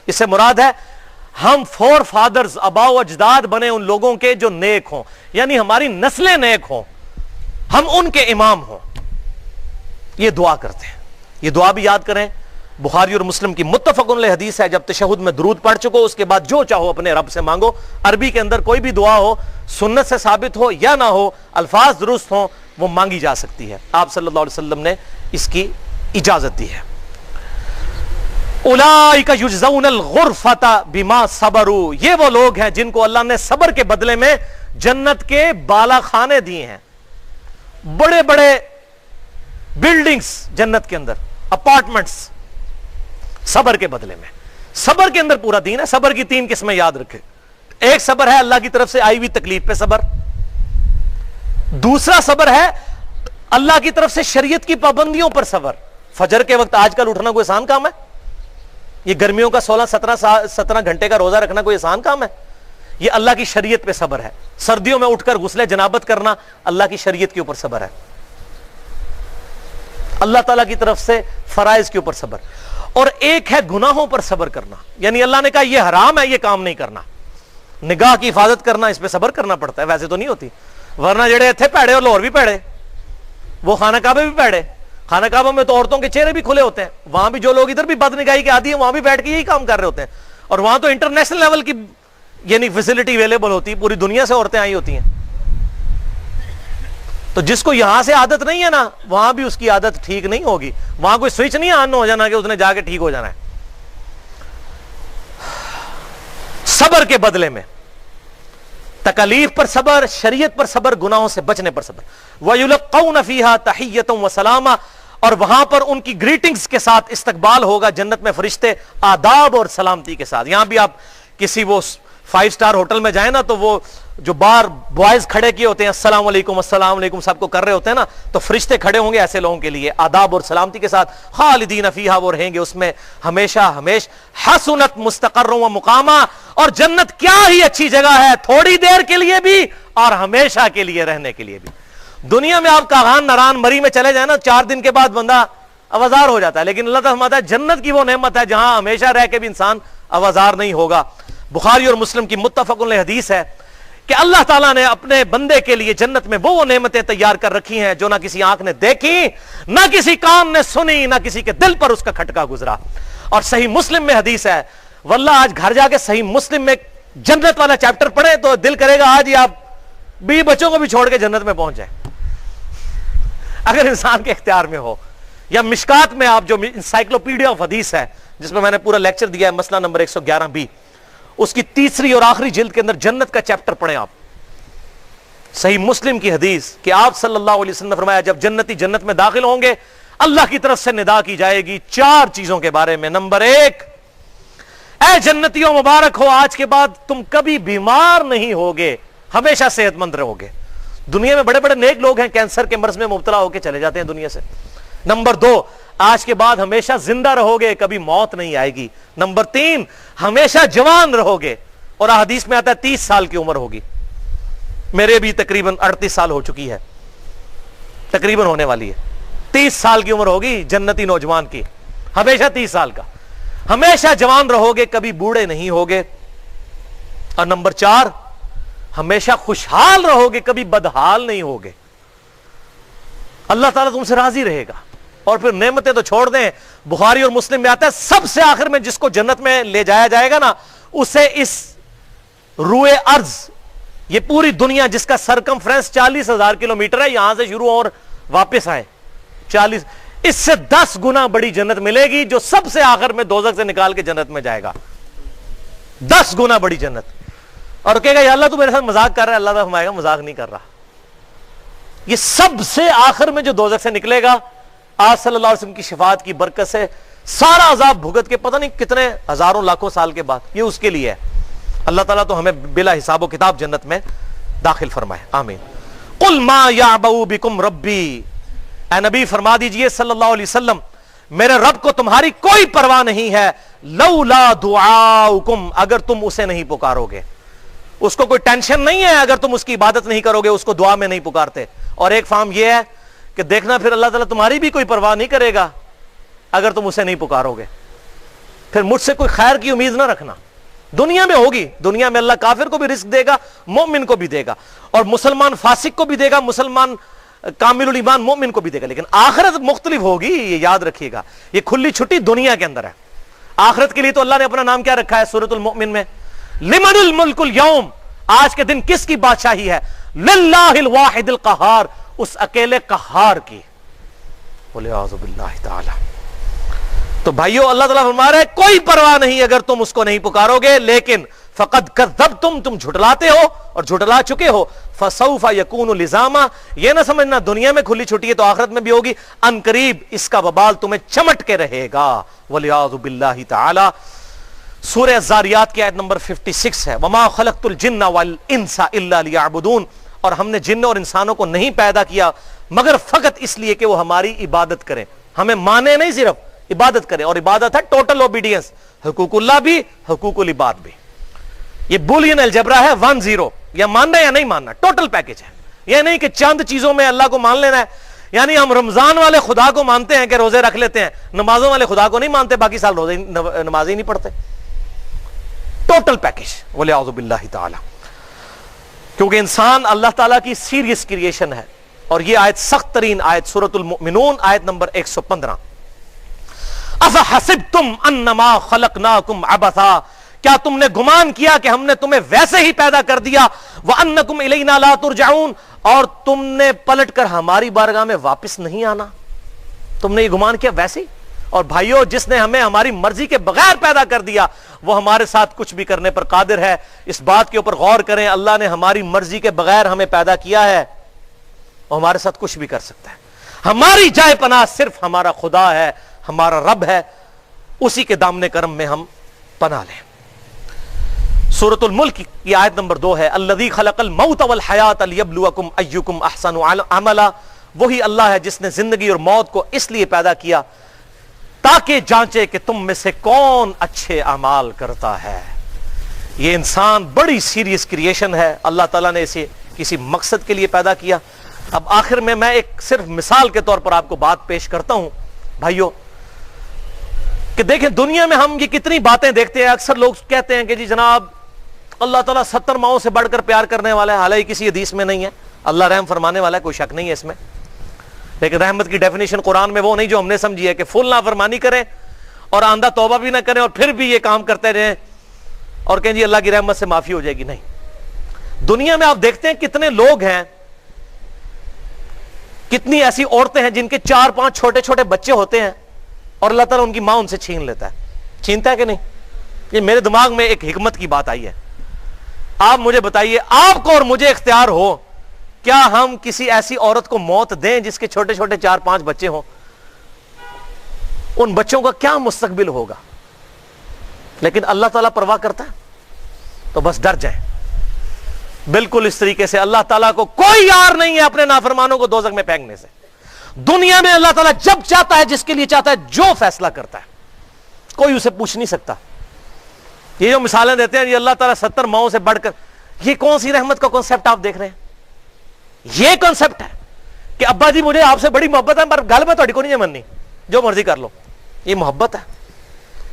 اس سے مراد ہے ہم فور فادرز, آباء و اجداد بنے ان لوگوں کے جو نیک ہوں, یعنی ہماری نسلیں نیک ہوں, ہم ان کے امام ہوں. یہ دعا کرتے ہیں. یہ دعا بھی یاد کریں, بخاری اور مسلم کی متفق علیہ حدیث ہے, جب تشہد میں درود پڑھ چکو اس کے بعد جو چاہو اپنے رب سے مانگو. عربی کے اندر کوئی بھی دعا ہو, سنت سے ثابت ہو یا نہ ہو, الفاظ درست ہوں, وہ مانگی جا سکتی ہے. آپ صلی اللہ علیہ وسلم نے اس کی اجازت دی ہے. اولئک یجزون الغرفۃ بما صبروا, یہ وہ لوگ ہیں جن کو اللہ نے صبر کے بدلے میں جنت کے بالا خانے دیے ہیں, بڑے بڑے بلڈنگز جنت کے اندر, اپارٹمنٹس, صبر کے بدلے میں. صبر کے اندر پورا دین ہے. صبر کی 3 قسمیں یاد رکھے. ایک صبر ہے اللہ کی طرف سے آئی ہوئی تکلیف پہ صبر, دوسرا صبر ہے اللہ کی طرف سے شریعت کی پابندیوں پر صبر. فجر کے وقت آج کل اٹھنا کوئی آسان کام ہے؟ یہ گرمیوں کا 16-17 گھنٹے کا روزہ رکھنا کوئی آسان کام ہے؟ یہ اللہ کی شریعت پہ صبر ہے. سردیوں میں اٹھ کر غسل جنابت کرنا اللہ کی شریعت کے اوپر صبر ہے. اللہ تعالیٰ کی طرف سے فرائض کے اوپر صبر. اور ایک ہے گناہوں پر صبر کرنا, یعنی اللہ نے کہا یہ حرام ہے, یہ کام نہیں کرنا. نگاہ کی حفاظت کرنا, اس پہ صبر کرنا پڑتا ہے, ویسے تو نہیں ہوتی, ورنہ جڑے تھے پیڑے اور لاہور بھی پیڑے, وہ خانہ کعبہ بھی پیڑے. خانہ کعبہ میں تو عورتوں کے چہرے بھی کھلے ہوتے ہیں, وہاں بھی جو لوگ ادھر بھی بد نگاہی کے عادی ہیں وہاں بھی بیٹھ کے یہی کام کر رہے ہوتے ہیں, اور وہاں تو انٹرنیشنل لیول کی یعنی فیسلٹی اویلیبل ہوتی ہے, پوری دنیا سے عورتیں آئی ہوتی ہیں. تو جس کو یہاں سے عادت نہیں ہے نا, وہاں بھی اس کی عادت ٹھیک نہیں ہوگی. وہاں کوئی سوئچ نہیں آن ہو جانا کہ اس نے جا کے ٹھیک ہو جانا ہے. صبر کے بدلے میں تکلیف پر صبر, شریعت پر صبر, گناہوں سے بچنے پر صبر. وَيُلَقَّوْنَ فِيهَا تَحِيَّةً وَسَلَامًا, اور وہاں پر ان کی گریٹنگز کے ساتھ استقبال ہوگا. جنت میں فرشتے آداب اور سلامتی کے ساتھ. یہاں بھی آپ کسی وہ 5 اسٹار ہوٹل میں جائیں نا, تو وہ جو بار بوائز کھڑے کیے ہوتے ہیں السلام علیکم السلام علیکم سب کو کر رہے ہوتے ہیں نا, تو فرشتے کھڑے ہوں گے ایسے لوگوں کے لیے آداب اور سلامتی کے ساتھ. خالدین فیہا, وہ رہیں گے اس میں ہمیشہ ہمیش. حسنت مستقرا و مقاما, اور جنت کیا ہی اچھی جگہ ہے, تھوڑی دیر کے لیے بھی اور ہمیشہ کے لیے رہنے کے لیے بھی. دنیا میں آپ کاغان نران مری میں چلے جائیں نا, 4 دن کے بعد بندہ اوازار ہو جاتا ہے, لیکن اللہ تعالیٰ فرماتا ہے جنت کی وہ نعمت ہے جہاں ہمیشہ رہ کے بھی انسان اوازار نہیں ہوگا. بخاری اور مسلم کی متفق علیہ حدیث ہے کہ اللہ تعالیٰ نے اپنے بندے کے لیے جنت میں وہ نعمتیں تیار کر رکھی ہیں جو نہ کسی آنکھ نے دیکھی, نہ کسی کان نے سنی, نہ کسی کے دل پر اس کا کھٹکا گزرا. اور صحیح مسلم میں حدیث ہے, واللہ آج گھر جا کے صحیح مسلم میں جنت والا چیپٹر پڑھیں تو دل کرے گا آج ہی آپ 20 بچوں کو بھی چھوڑ کے جنت میں پہنچ جائیں, اگر انسان کے اختیار میں ہو. یا مشکات میں آپ جو انسائکلوپیڈیا آف حدیث ہے جس میں میں نے پورا لیکچر دیا ہے, مسئلہ نمبر 111b, اس کی 3 اور آخری جلد کے اندر جنت کا چیپٹر پڑھیں آپ. صحیح مسلم کی حدیث کہ آپ صلی اللہ علیہ وسلم نے فرمایا جب جنتی جنت میں داخل ہوں گے اللہ کی طرف سے ندا کی جائے گی 4 چیزوں کے بارے میں. نمبر 1, اے جنتیوں مبارک ہو, آج کے بعد تم کبھی بیمار نہیں ہوگے, ہمیشہ صحت مند رہو گے. دنیا میں بڑے بڑے نیک لوگ ہیں, کینسر کے مرض میں مبتلا ہو کے چلے جاتے ہیں دنیا سے. نمبر 2, آج کے بعد ہمیشہ زندہ رہو گے, کبھی موت نہیں آئے گی. نمبر 3, ہمیشہ جوان رہو گے, اور حدیث میں آتا ہے 30 سال کی عمر ہوگی. میرے بھی تقریباً 38 سال ہو چکی ہے, تقریباً ہونے والی ہے. 30 سال کی عمر ہوگی جنتی نوجوان کی, ہمیشہ 30 سال کا, ہمیشہ جوان رہو گے, کبھی بوڑھے نہیں ہوگے. اور نمبر 4, ہمیشہ خوشحال رہو گے, کبھی بدحال نہیں ہوگے. اللہ تعالیٰ تم سے راضی رہے گا. اور پھر نعمتیں تو چھوڑ دیں, بخاری اور مسلم میں آتا ہے سب سے آخر میں جس کو جنت میں لے جایا جائے گا نا, اسے اس روئے ارض, یہ پوری دنیا جس کا سرکمفرنس 40,000 کلومیٹر ہے, یہاں سے شروع اور واپس آئے 40, اس سے 10 گنا بڑی جنت ملے گی جو سب سے آخر میں دوزخ سے نکال کے جنت میں جائے گا. 10 گنا بڑی جنت. اور کہے گا یا اللہ تو میرے ساتھ مذاق کر رہا ہے, اللہ تعالیٰ فرمائے گا مذاق نہیں کر رہا. یہ سب سے آخر میں جو دوزخ سے نکلے گا, آج صلی اللہ علیہ وسلم کی شفاعت کی برکت سے سارا عذاب بھگت کے پتہ نہیں کتنے ہزاروں لاکھوں سال کے بعد, یہ اس کے لیے ہے. اللہ تعالیٰ تو ہمیں بلا حساب و کتاب جنت میں داخل فرمائے, آمین. قل ما یعبؤ بکم ربی, اے نبی فرما دیجئے صلی اللہ علیہ وسلم میرے رب کو تمہاری کوئی پرواہ نہیں ہے, لولا دعاؤکم, اگر تم اسے نہیں پکارو گے. اس کو کوئی ٹینشن نہیں ہے اگر تم اس کی عبادت نہیں کرو گے, اس کو دعا میں نہیں پکارتے. اور ایک فہم یہ ہے کہ دیکھنا پھر اللہ تعالیٰ تمہاری بھی کوئی پرواہ نہیں کرے گا اگر تم اسے نہیں پکارو گے. پھر مجھ سے کوئی خیر کی امید نہ رکھنا. دنیا میں ہوگی, دنیا میں اللہ کافر کو بھی رزق دے گا, مومن کو بھی دے گا, اور مسلمان فاسق کو بھی دے گا, مسلمان کامل الایمان مومن کو بھی دے گا. لیکن آخرت مختلف ہوگی, یہ یاد رکھیے گا. یہ کھلی چھٹی دنیا کے اندر ہے. آخرت کے لیے تو اللہ نے اپنا نام کیا رکھا ہے سورۃ المؤمن میں, لمن الملک اليوم, آج کے دن کس کی بادشاہی ہے, للہ الواحد القہار, اس اکیلے قہار کی. بولے اعوذ باللہ تعالی. تو بھائیو اللہ تعالیٰ فرما رہے ہیں کوئی پرواہ نہیں اگر تم اس کو نہیں پکارو گے, لیکن فقد کذبتم, تم جھٹلاتے ہو اور جھٹلا چکے ہو. فسوف یکون لزاما, یہ نہ سمجھنا دنیا میں کھلی چھٹی ہے تو آخرت میں بھی ہوگی, ان قریب اس کا وبال تمہیں چمٹ کے رہے گا. والعیاذ باللہ تعالی. سورہ الذاریات کی آیت نمبر 56 ہے, وما خلقت الجن والانس الا لیعبدون, اور ہم نے جن اور انسانوں کو نہیں پیدا کیا مگر فقط اس لیے کہ وہ ہماری عبادت کریں, ہمیں مانے نہیں, صرف عبادت کریں. اور عبادت ہے ٹوٹل اوبیڈینس, حقوق اللہ بھی حقوق العباد بھی. یہ بولین الجبرا ہے 1-0, یا ماننا یا نہیں ماننا, ٹوٹل پیکج ہے. یہ نہیں کہ چند چیزوں میں اللہ کو مان لینا ہے, یعنی ہم رمضان والے خدا کو مانتے ہیں کہ روزے رکھ لیتے ہیں, نمازوں والے خدا کو نہیں مانتے, باقی سال روزے نماز ہی نہیں پڑھتے. Total package. وَلِعَوْذُ بِاللَّهِ تعالی. کیونکہ انسان اللہ تعالیٰ کی سیریس کریشن ہے. اور یہ آیت سخت ترین آیت سورۃ المؤمنون آیت نمبر 115. اَفَحَسِبْتُمْ أَنَّمَا خَلَقْنَاكُمْ عَبَثًا, کیا تم نے گمان کیا کہ ہم نے تمہیں ویسے ہی پیدا کر دیا, وَأَنَّكُمْ إِلَيْنَا لَا تُرْجَعُونَ, اور تم نے پلٹ کر ہماری بارگاہ میں واپس نہیں آنا. تم نے یہ گمان کیا ویسے ہی. اور بھائیو جس نے ہمیں ہماری مرضی کے بغیر پیدا کر دیا وہ ہمارے ساتھ کچھ بھی کرنے پر قادر ہے. اس بات کے اوپر غور کریں, اللہ نے ہماری مرضی کے بغیر ہمیں پیدا کیا ہے, اور ہمارے ساتھ کچھ بھی کر سکتا ہے. ہماری جائے پناہ صرف ہمارا خدا ہے، ہمارا رب ہے، اسی کے دامن کرم میں ہم پناہ لیں۔ سورۃ الملک کی آیت نمبر 2 ہے، الذی خلق الموت والحیات لیبلوکم ایکم احسن عملا، وہی اللہ ہے جس نے زندگی اور موت کو اس لیے پیدا کیا تاکہ جانچے کہ تم میں سے کون اچھے اعمال کرتا ہے۔ یہ انسان بڑی سیریس کریشن ہے، اللہ تعالیٰ نے اسے کسی مقصد کے لیے پیدا کیا۔ اب آخر میں ایک صرف مثال کے طور پر آپ کو بات پیش کرتا ہوں بھائیو، کہ دیکھیں دنیا میں ہم یہ کتنی باتیں دیکھتے ہیں۔ اکثر لوگ کہتے ہیں کہ جی جناب اللہ تعالیٰ 70 ماؤں سے بڑھ کر پیار کرنے والا ہے، حالانکہ کسی حدیث میں نہیں ہے۔ اللہ رحم فرمانے والا ہے، کوئی شک نہیں ہے اس میں، لیکن رحمت کی ڈیفینیشن قرآن میں وہ نہیں جو ہم نے سمجھی ہے کہ فل نافرمانی کریں اور آندہ توبہ بھی نہ کریں اور پھر بھی یہ کام کرتے رہیں اور کہیں جی اللہ کی رحمت سے معافی ہو جائے گی۔ نہیں، دنیا میں آپ دیکھتے ہیں کتنے لوگ ہیں، کتنی ایسی عورتیں ہیں جن کے 4-5 چھوٹے چھوٹے بچے ہوتے ہیں اور اللہ تعالیٰ ان کی ماں ان سے چھین لیتا ہے۔ چھینتا ہے کہ نہیں؟ یہ میرے دماغ میں ایک حکمت کی بات آئی ہے۔ آپ مجھے بتائیے، آپ کو اور مجھے اختیار ہو، کیا ہم کسی ایسی عورت کو موت دیں جس کے چھوٹے چھوٹے 4-5 بچے ہوں؟ ان بچوں کا کیا مستقبل ہوگا؟ لیکن اللہ تعالیٰ پرواہ کرتا ہے؟ تو بس ڈر جائیں۔ بالکل اس طریقے سے اللہ تعالیٰ کو کوئی یار نہیں ہے اپنے نافرمانوں کو دوزخ میں پھینکنے سے۔ دنیا میں اللہ تعالیٰ جب چاہتا ہے، جس کے لیے چاہتا ہے، جو فیصلہ کرتا ہے، کوئی اسے پوچھ نہیں سکتا۔ یہ جو مثالیں دیتے ہیں یہ اللہ تعالیٰ 70 ماؤں سے بڑھ کر، یہ کون سی رحمت کا کنسپٹ آپ دیکھ رہے ہیں؟ یہ کنسپٹ ہے کہ ابا جی مجھے آپ سے بڑی محبت ہے پر گل میں تھوڑی کو نہیں مننی، جو مرضی کر لو۔ یہ محبت ہے؟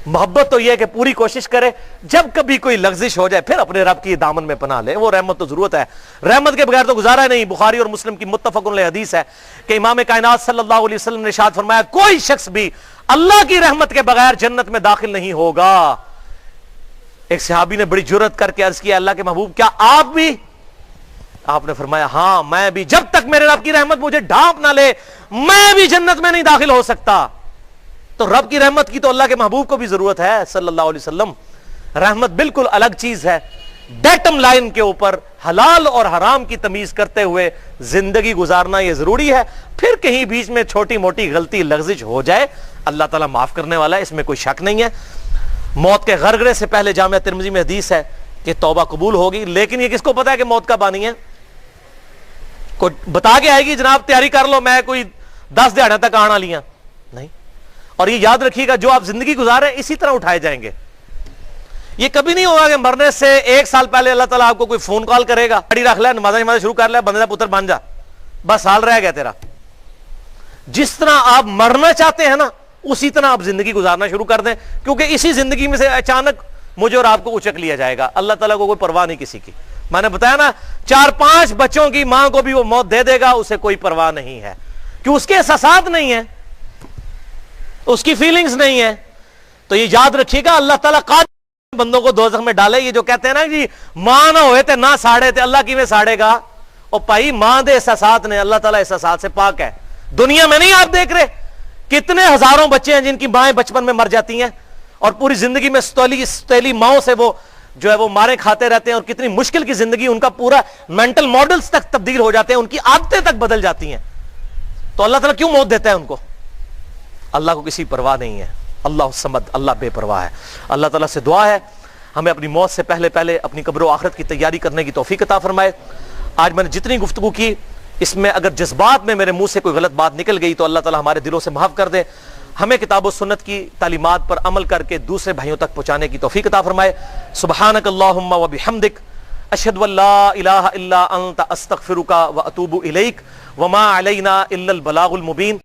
محبت تو یہ ہے کہ پوری کوشش کرے، جب کبھی کوئی لغزش ہو جائے پھر اپنے رب کی دامن میں پناہ لے۔ وہ رحمت تو ضرورت ہے، رحمت کے بغیر تو گزارا نہیں۔ بخاری اور مسلم کی متفق علیہ حدیث ہے کہ امام کائنات صلی اللہ علیہ وسلم نے ارشاد فرمایا، کوئی شخص بھی اللہ کی رحمت کے بغیر جنت میں داخل نہیں ہوگا۔ ایک صحابی نے بڑی جرأت کر کے عرض کیا، اللہ کے محبوب کیا آپ بھی؟ آپ نے فرمایا ہاں میں بھی، جب تک میرے رب کی رحمت مجھے ڈھانپ نہ لے میں بھی جنت میں نہیں داخل ہو سکتا۔ تو رب کی رحمت کی تو اللہ کے محبوب کو بھی ضرورت ہے صلی اللہ علیہ وسلم۔ رحمت بالکل الگ چیز ہے، ڈیٹم لائن کے اوپر حلال اور حرام کی تمیز کرتے ہوئے زندگی گزارنا یہ ضروری ہے۔ پھر کہیں بیچ میں چھوٹی موٹی غلطی لغزش ہو جائے اللہ تعالیٰ معاف کرنے والا ہے، اس میں کوئی شک نہیں ہے۔ موت کے غرغرے سے پہلے جامعہ ترمذی میں حدیث ہے کہ توبہ قبول ہوگی، لیکن یہ کس کو پتا ہے کہ موت کب آنی ہے؟ کوئی بتا کے آئے گی جناب تیاری کر لو میں کوئی 10 دہاڑیاں تک آنا لیاں؟ نہیں۔ اور یہ یاد رکھیے گا جو آپ زندگی گزارے اسی طرح اٹھائے جائیں گے۔ یہ کبھی نہیں ہوگا کہ مرنے سے 1 سال پہلے اللہ تعالیٰ آپ کو کوئی فون کال کرے گا، گاڑی رکھ لے، نمازیں شروع کر لے، بندے دا پتر بن جا، بس سال رہ گیا تیرا۔ جس طرح آپ مرنا چاہتے ہیں نا اسی طرح آپ زندگی گزارنا شروع کر دیں، کیونکہ اسی زندگی میں سے اچانک مجھے اور آپ کو اچک لیا جائے گا۔ اللہ تعالیٰ کو کوئی پرواہ نہیں کسی کی۔ میں نے بتایا نا 4-5 بچوں کی ماں کو بھی وہ موت دے دے گا، اسے کوئی پرواہ نہیں ہے، کہ اس کے احساسات نہیں ہیں، اس کی فیلنگز نہیں ہیں۔ تو یہ یاد رکھیے گا اللہ تعالیٰ قادر بندوں کو دوزخ میں ڈالے۔ یہ جو کہتے ہیں نا جی ماں نہ ہوئے تے نہ ساڑے تے اللہ کی میں ساڑے گا، اور بھائی ماں دے احساسات نے، اللہ تعالیٰ احساسات سے پاک ہے۔ دنیا میں نہیں آپ دیکھ رہے کتنے ہزاروں بچے ہیں جن کی مائیں بچپن میں مر جاتی ہیں اور پوری زندگی میں ستیلی ماؤں سے وہ جو ہے وہ مارے کھاتے رہتے ہیں، اور کتنی مشکل کی زندگی، ان کا پورا مینٹل ماڈلز تک تبدیل ہو جاتے ہیں، ان کی عادتیں تک بدل جاتی ہیں۔ تو اللہ تعالیٰ کیوں موت دیتا ہے ان کو؟ اللہ کو کسی پرواہ نہیں ہے۔ اللہ الصمد، اللہ بے پرواہ ہے۔ اللہ تعالیٰ سے دعا ہے ہمیں اپنی موت سے پہلے اپنی قبر و آخرت کی تیاری کرنے کی توفیق عطا فرمائے۔ آج میں نے جتنی گفتگو کی اس میں اگر جذبات میں میرے منہ سے کوئی غلط بات نکل گئی تو اللہ تعالیٰ ہمارے دلوں سے معاف کر دے، ہمیں کتاب و سنت کی تعلیمات پر عمل کر کے دوسرے بھائیوں تک پہنچانے کی توفیق عطا فرمائے۔ سبحانک اللہم و بحمدک، اشہد ان لا الہ الا انت، استغفرک و اتوب الیک، وما علینا الا البلاغ المبین۔